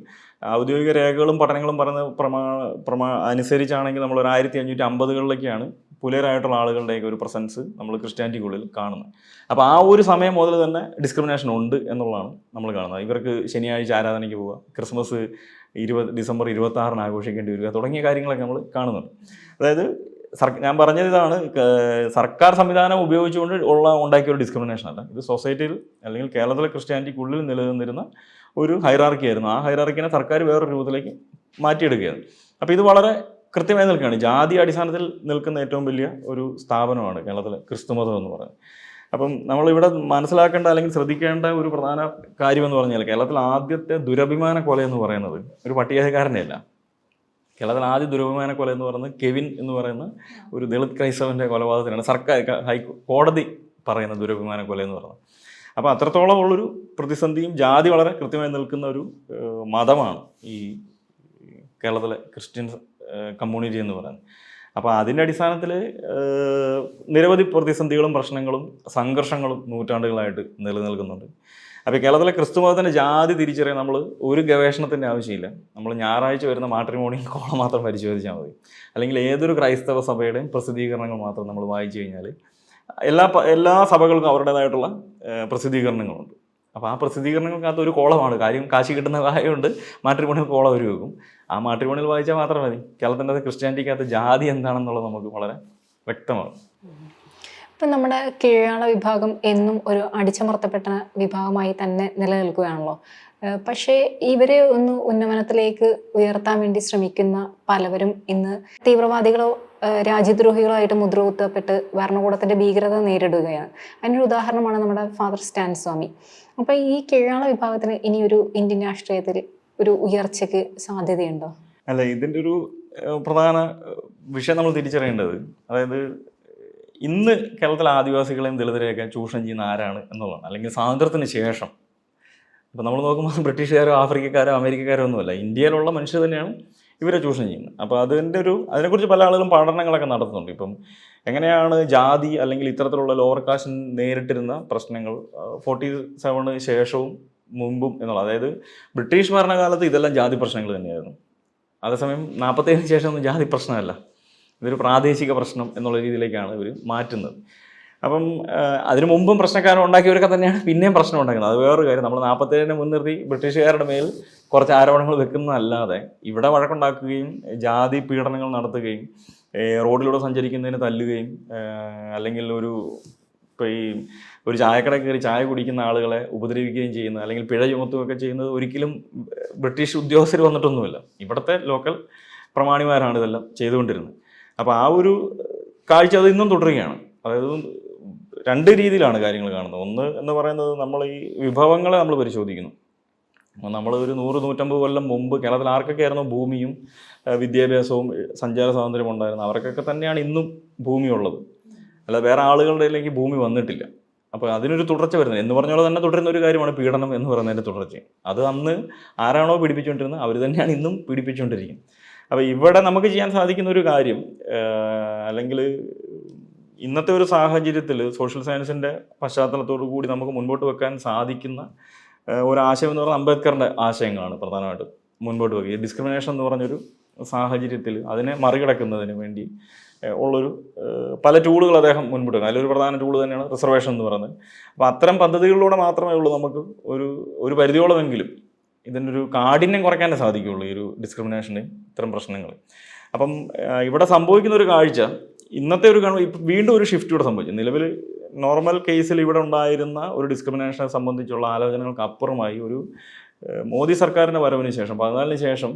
[SPEAKER 2] ഔദ്യോഗിക രേഖകളും പഠനങ്ങളും പറയുന്ന അനുസരിച്ചാണെങ്കിൽ നമ്മൾ ഒരു 1550-കളിലൊക്കെയാണ് പുലയരായിട്ടുള്ള ആളുകളുടെയൊക്കെ ഒരു പ്രസൻസ് നമ്മൾ ക്രിസ്ത്യാനിറ്റിക്കുള്ളിൽ കാണുന്നത്. അപ്പോൾ ആ ഒരു സമയം മുതൽ തന്നെ ഡിസ്ക്രിമിനേഷൻ ഉണ്ട് എന്നുള്ളതാണ് നമ്മൾ കാണുന്നത്. ഇവർക്ക് ശനിയാഴ്ച ആരാധനയ്ക്ക് പോവുക, ക്രിസ്മസ് ഡിസംബർ 26-ന് ആഘോഷിക്കേണ്ടി വരിക തുടങ്ങിയ കാര്യങ്ങളൊക്കെ നമ്മൾ കാണുന്നുണ്ട്. അതായത് ഞാൻ പറഞ്ഞത് ഇതാണ്, സർക്കാർ സംവിധാനം ഉപയോഗിച്ചുകൊണ്ട് ഉണ്ടാക്കിയ ഒരു ഡിസ്ക്രിമിനേഷൻ അല്ല. ഇത് സൊസൈറ്റിയിൽ അല്ലെങ്കിൽ കേരളത്തിലെ ക്രിസ്ത്യാനിറ്റിക്കുള്ളിൽ നിലനിന്നിരുന്ന ഒരു ഹൈറാർക്കി ആയിരുന്നു. ആ ഹൈറാർക്കിനെ സർക്കാർ വേറൊരു രൂപത്തിലേക്ക് മാറ്റിയെടുക്കുകയാണ്. അപ്പോൾ ഇത് വളരെ കൃത്യമായി നിൽക്കുകയാണ്. ജാതി അടിസ്ഥാനത്തിൽ നിൽക്കുന്ന ഏറ്റവും വലിയ ഒരു സ്ഥാപനമാണ് കേരളത്തിലെ ക്രിസ്തുമതം എന്ന് പറയുന്നത്. അപ്പം നമ്മളിവിടെ മനസ്സിലാക്കേണ്ട അല്ലെങ്കിൽ ശ്രദ്ധിക്കേണ്ട ഒരു പ്രധാന കാര്യമെന്ന് പറഞ്ഞാൽ, കേരളത്തിൽ ആദ്യത്തെ ദുരഭിമാന കൊല എന്ന് പറയുന്നത് ഒരു പട്ടികജാതിക്കാരനെയല്ല. കേരളത്തിൽ ആദ്യ ദുരഭിമാന കൊല എന്ന് പറയുന്നത് കെവിൻ എന്ന് പറയുന്ന ഒരു ദളിത് ക്രൈസ്തവൻ്റെ കൊലപാതകത്തിനാണ് സർക്കാർ കോടതി പറയുന്ന ദുരഭിമാന കൊല എന്ന് പറയുന്നത്. അപ്പോൾ അത്രത്തോളം ഉള്ളൊരു പ്രതിസന്ധിയും ജാതി വളരെ കൃത്യമായി നിൽക്കുന്ന ഒരു മതമാണ് ഈ കേരളത്തിലെ ക്രിസ്ത്യൻ കമ്മ്യൂണിറ്റി എന്ന് പറയുന്നത്. അപ്പോൾ അതിൻ്റെ അടിസ്ഥാനത്തിൽ നിരവധി പ്രതിസന്ധികളും പ്രശ്നങ്ങളും സംഘർഷങ്ങളും നൂറ്റാണ്ടുകളായിട്ട് നിലനിൽക്കുന്നുണ്ട്. അപ്പോൾ കേരളത്തിലെ ക്രിസ്തുമതത്തിൻ്റെ ജാതി തിരിച്ചറിയാൻ നമ്മൾ ഒരു ഗവേഷണത്തിൻ്റെ ആവശ്യമില്ല. നമ്മൾ ഞായറാഴ്ച വരുന്ന മാട്രിമോണിയൽ കോളം മാത്രം പരിശോധിച്ചാൽ മതി, അല്ലെങ്കിൽ ഏതൊരു ക്രൈസ്തവ സഭയുടെയും പ്രസിദ്ധീകരണങ്ങൾ മാത്രം നമ്മൾ വായിച്ചു കഴിഞ്ഞാൽ എല്ലാ സഭകൾക്കും അവരുടേതായിട്ടുള്ള പ്രസിദ്ധീകരണങ്ങളുണ്ട്. അപ്പോൾ ആ പ്രസിദ്ധീകരണങ്ങൾക്കകത്ത് ഒരു കോളമാണ് കാര്യം, കാശ് കിട്ടുന്ന കാര്യമുണ്ട് മാട്രിമോണിയൽ കോളം അവർ വെക്കും. ആ മാട്രിമോണിയൽ വായിച്ചാൽ മാത്രം മതി കേരളത്തിൻ്റെ ക്രിസ്ത്യാനിറ്റിക്കകത്ത് ജാതി എന്താണെന്നുള്ളത് നമുക്ക് വളരെ വ്യക്തമാകും.
[SPEAKER 1] ഇപ്പം നമ്മുടെ കീഴാള വിഭാഗം എന്നും ഒരു അടിച്ചമർത്തപ്പെട്ട വിഭാഗമായി തന്നെ നിലനിൽക്കുകയാണല്ലോ. പക്ഷേ ഇവരെ ഒന്ന് ഉന്നമനത്തിലേക്ക് ഉയർത്താൻ വേണ്ടി ശ്രമിക്കുന്ന പലവരും ഇന്ന് തീവ്രവാദികളോ രാജ്യദ്രോഹികളോ ആയിട്ട് മുദ്രകുത്തപ്പെട്ട് ഭരണകൂടത്തിന്റെ ഭീകരത നേരിടുകയാണ്. അതിനൊരു ഉദാഹരണമാണ് നമ്മുടെ ഫാദർ സ്റ്റാൻ സ്വാമി. അപ്പം ഈ കീഴാള വിഭാഗത്തിന് ഇനി ഒരു ഇന്ത്യൻ രാഷ്ട്രീയത്തിൽ ഒരു ഉയർച്ചയ്ക്ക് സാധ്യതയുണ്ടോ?
[SPEAKER 2] അല്ല, ഇതിൻ്റെ ഒരു പ്രധാന വിഷയം നമ്മൾ തിരിച്ചറിയേണ്ടത്, അതായത് ഇന്ന് കേരളത്തിലെ ആദിവാസികളെയും ദളിതരെയൊക്കെ ചൂഷണം ചെയ്യുന്ന ആരാണ് എന്നുള്ളതാണ്. അല്ലെങ്കിൽ സ്വാതന്ത്ര്യത്തിന് ശേഷം ഇപ്പം നമ്മൾ നോക്കുമ്പോൾ ബ്രിട്ടീഷുകാരോ ആഫ്രിക്കക്കാരോ അമേരിക്കക്കാരോ ഒന്നുമല്ല, ഇന്ത്യയിലുള്ള മനുഷ്യർ തന്നെയാണ് ഇവരെ ചൂഷണം ചെയ്യുന്നത്. അപ്പോൾ അതിനെക്കുറിച്ച് പല ആളുകളും പഠനങ്ങളൊക്കെ നടത്തുന്നുണ്ട്. ഇപ്പം എങ്ങനെയാണ് ജാതി അല്ലെങ്കിൽ ഇത്തരത്തിലുള്ള ലോവർ കാസ്റ്റ് നേരിട്ടിരുന്ന പ്രശ്നങ്ങൾ 47 ശേഷവും മുമ്പും എന്നുള്ളത്. അതായത് ബ്രിട്ടീഷ് ഭരണകാലത്ത് ഇതെല്ലാം ജാതി പ്രശ്നങ്ങൾ തന്നെയായിരുന്നു. അതേസമയം 47 ശേഷം ഒന്നും ജാതി പ്രശ്നമല്ല, ഇതൊരു പ്രാദേശിക പ്രശ്നം എന്നുള്ള രീതിയിലേക്കാണ് ഇവർ മാറ്റുന്നത്. അപ്പം അതിനു മുമ്പും പ്രശ്നക്കാരൻ ഉണ്ടാക്കിയവരൊക്കെ തന്നെയാണ് പിന്നെയും പ്രശ്നം ഉണ്ടാക്കുന്നത്. അത് വേറൊരു കാര്യം. നമ്മൾ 47 മുൻനിർത്തി ബ്രിട്ടീഷുകാരുടെ മേൽ കുറച്ച് ആരോപണങ്ങൾ വെക്കുന്നതല്ലാതെ ഇവിടെ വഴക്കുണ്ടാക്കുകയും ജാതി പീഡനങ്ങൾ നടത്തുകയും റോഡിലൂടെ സഞ്ചരിക്കുന്നതിന് തല്ലുകയും അല്ലെങ്കിൽ ഇപ്പോൾ ഈ ഒരു ചായക്കട കയറി ചായ കുടിക്കുന്ന ആളുകളെ ഉപദ്രവിക്കുകയും ചെയ്യുന്നത് അല്ലെങ്കിൽ പിഴ ചുമത്തുകയൊക്കെ ചെയ്യുന്നത് ഒരിക്കലും ബ്രിട്ടീഷ് ഉദ്യോഗസ്ഥർ വന്നിട്ടൊന്നുമില്ല. ഇവിടുത്തെ ലോക്കൽ പ്രമാണിമാരാണ് ഇതെല്ലാം ചെയ്തുകൊണ്ടിരുന്നത്. അപ്പോൾ ആ ഒരു കാഴ്ച അത് ഇന്നും തുടരുകയാണ്. അതായത് 2 രീതിയിലാണ് കാര്യങ്ങൾ കാണുന്നത്. ഒന്ന് എന്ന് പറയുന്നത്, നമ്മൾ ഈ വിഭവങ്ങളെ നമ്മൾ പരിശോധിക്കുന്നു. നമ്മൾ ഒരു 100-150 കൊല്ലം മുമ്പ് കേരളത്തിൽ ആർക്കൊക്കെയായിരുന്നു ഭൂമിയും വിദ്യാഭ്യാസവും സഞ്ചാര സ്വാതന്ത്ര്യം ഉണ്ടായിരുന്നു, അവർക്കൊക്കെ തന്നെയാണ് ഇന്നും ഭൂമിയുള്ളത്. അല്ലാതെ വേറെ ആളുകളുടെ ഇടയിലേക്ക് ഭൂമി വന്നിട്ടില്ല. അപ്പോൾ അതിനൊരു തുടർച്ച വരുന്നത് എന്ന് പറഞ്ഞ പോലെ തന്നെ തുടരുന്ന ഒരു കാര്യമാണ് പീഡനം എന്ന് പറയുന്നതിൻ്റെ തുടർച്ച. അത് അന്ന് ആരാണോ പീഡിപ്പിച്ചുകൊണ്ടിരുന്നത് അവർ തന്നെയാണ് ഇന്നും പീഡിപ്പിച്ചുകൊണ്ടിരിക്കുന്നത്. അപ്പോൾ ഇവിടെ നമുക്ക് ചെയ്യാൻ സാധിക്കുന്ന ഒരു കാര്യം, അല്ലെങ്കിൽ ഇന്നത്തെ ഒരു സാഹചര്യത്തിൽ സോഷ്യൽ സയൻസിൻ്റെ പശ്ചാത്തലത്തോടു കൂടി നമുക്ക് മുൻപോട്ട് വെക്കാൻ സാധിക്കുന്ന ഒരാശയം എന്ന് പറഞ്ഞാൽ അംബേദ്കറിൻ്റെ ആശയങ്ങളാണ് പ്രധാനമായിട്ടും മുൻപോട്ട് വെക്കുക. ഡിസ്ക്രിമിനേഷൻ എന്ന് പറഞ്ഞൊരു സാഹചര്യത്തിൽ അതിനെ മറികടക്കുന്നതിന് വേണ്ടി ഉള്ളൊരു പല ടൂളുകൾ അദ്ദേഹം മുൻപോട്ട് വെക്കുക. അതിലൊരു പ്രധാന ടൂൾ തന്നെയാണ് റിസർവേഷൻ എന്ന് പറയുന്നത്. അപ്പോൾ അത്തരം പദ്ധതികളിലൂടെ മാത്രമേ ഉള്ളൂ നമുക്ക് ഒരു പരിധിയോളമെങ്കിലും ഇതിൻ്റെ ഒരു കാഠിന്യം കുറയ്ക്കാനേ സാധിക്കുകയുള്ളൂ ഈ ഒരു ഡിസ്ക്രിമിനേഷന്, ഇത്തരം പ്രശ്നങ്ങൾ. അപ്പം ഇവിടെ സംഭവിക്കുന്ന ഒരു കാഴ്ച, ഇന്നത്തെ ഒരു വീണ്ടും ഒരു ഷിഫ്റ്റ് ഇവിടെ സംഭവിച്ചു. നിലവിൽ നോർമൽ കേസിൽ ഇവിടെ ഉണ്ടായിരുന്ന ഒരു ഡിസ്ക്രിമിനേഷനെ സംബന്ധിച്ചുള്ള ആലോചനകൾക്ക് അപ്പുറമായി ഒരു മോദി സർക്കാരിൻ്റെ വരവിന് ശേഷം 14 ശേഷം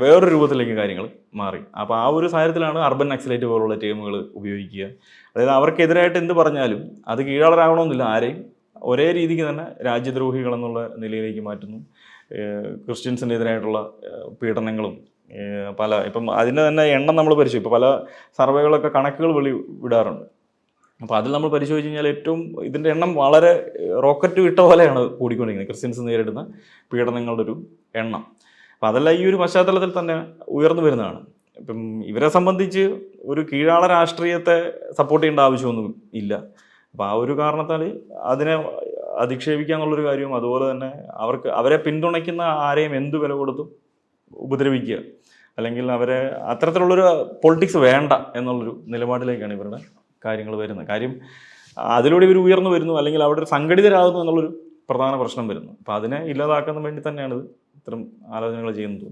[SPEAKER 2] വേറൊരു രൂപത്തിലേക്ക് കാര്യങ്ങൾ മാറി. അപ്പോൾ ആ ഒരു സാഹചര്യത്തിലാണ് അർബൻ നക്സലൈറ്റ് പോലുള്ള ടീമുകൾ ഉപയോഗിക്കുക. അതായത് അവർക്കെതിരായിട്ട് എന്ത് പറഞ്ഞാലും അത് കീഴാളരാകണമെന്നില്ല, ആരെയും ഒരേ രീതിക്ക് തന്നെ രാജ്യദ്രോഹികൾ എന്നുള്ള നിലയിലേക്ക് മാറ്റുന്നു. ക്രിസ്ത്യൻസിനെതിരായിട്ടുള്ള പീഡനങ്ങളും ഇപ്പം അതിൻ്റെ തന്നെ എണ്ണം നമ്മൾ പരിശോധിക്കും. ഇപ്പോൾ പല സർവേകളൊക്കെ കണക്കുകൾ വിടാറുണ്ട്. അപ്പോൾ അതിൽ നമ്മൾ പരിശോധിച്ച് കഴിഞ്ഞാൽ ഏറ്റവും ഇതിൻ്റെ എണ്ണം വളരെ റോക്കറ്റ് വിട്ട പോലെയാണ് കൂടിക്കൊണ്ടിരിക്കുന്നത്, ക്രിസ്ത്യൻസ് നേരിടുന്ന പീഡനങ്ങളുടെ ഒരു എണ്ണം. അപ്പോൾ അതെല്ലാം ഈ ഒരു പശ്ചാത്തലത്തിൽ തന്നെ ഉയർന്നു വരുന്നതാണ്. ഇപ്പം ഇവരെ സംബന്ധിച്ച് ഒരു കീഴാള രാഷ്ട്രീയത്തെ സപ്പോർട്ട് ചെയ്യേണ്ട ആവശ്യമൊന്നും ഇല്ല. അപ്പോൾ ആ ഒരു കാരണത്താൽ അതിനെ അധിക്ഷേപിക്കുക എന്നുള്ളൊരു കാര്യവും, അതുപോലെ തന്നെ അവരെ പിന്തുണയ്ക്കുന്ന ആരെയും എന്ത് വില കൊടുത്തും ഉപദ്രവിക്കുക, അല്ലെങ്കിൽ അവരെ അത്തരത്തിലുള്ളൊരു പൊളിറ്റിക്സ് വേണ്ട എന്നുള്ളൊരു നിലപാടിലേക്കാണ് ഇവരുടെ കാര്യങ്ങൾ വരുന്നത്. കാര്യം അതിലൂടെ ഇവർ ഉയർന്നു വരുന്നു, അല്ലെങ്കിൽ അവിടെ ഒരു സംഘടിതരാകുന്നു എന്നുള്ളൊരു പ്രധാന പ്രശ്നം വരുന്നു. അപ്പോൾ അതിനെ ഇല്ലാതാക്കാൻ വേണ്ടി തന്നെയാണ് ഇത്തരം ആലോചനകൾ ചെയ്യുന്നത്.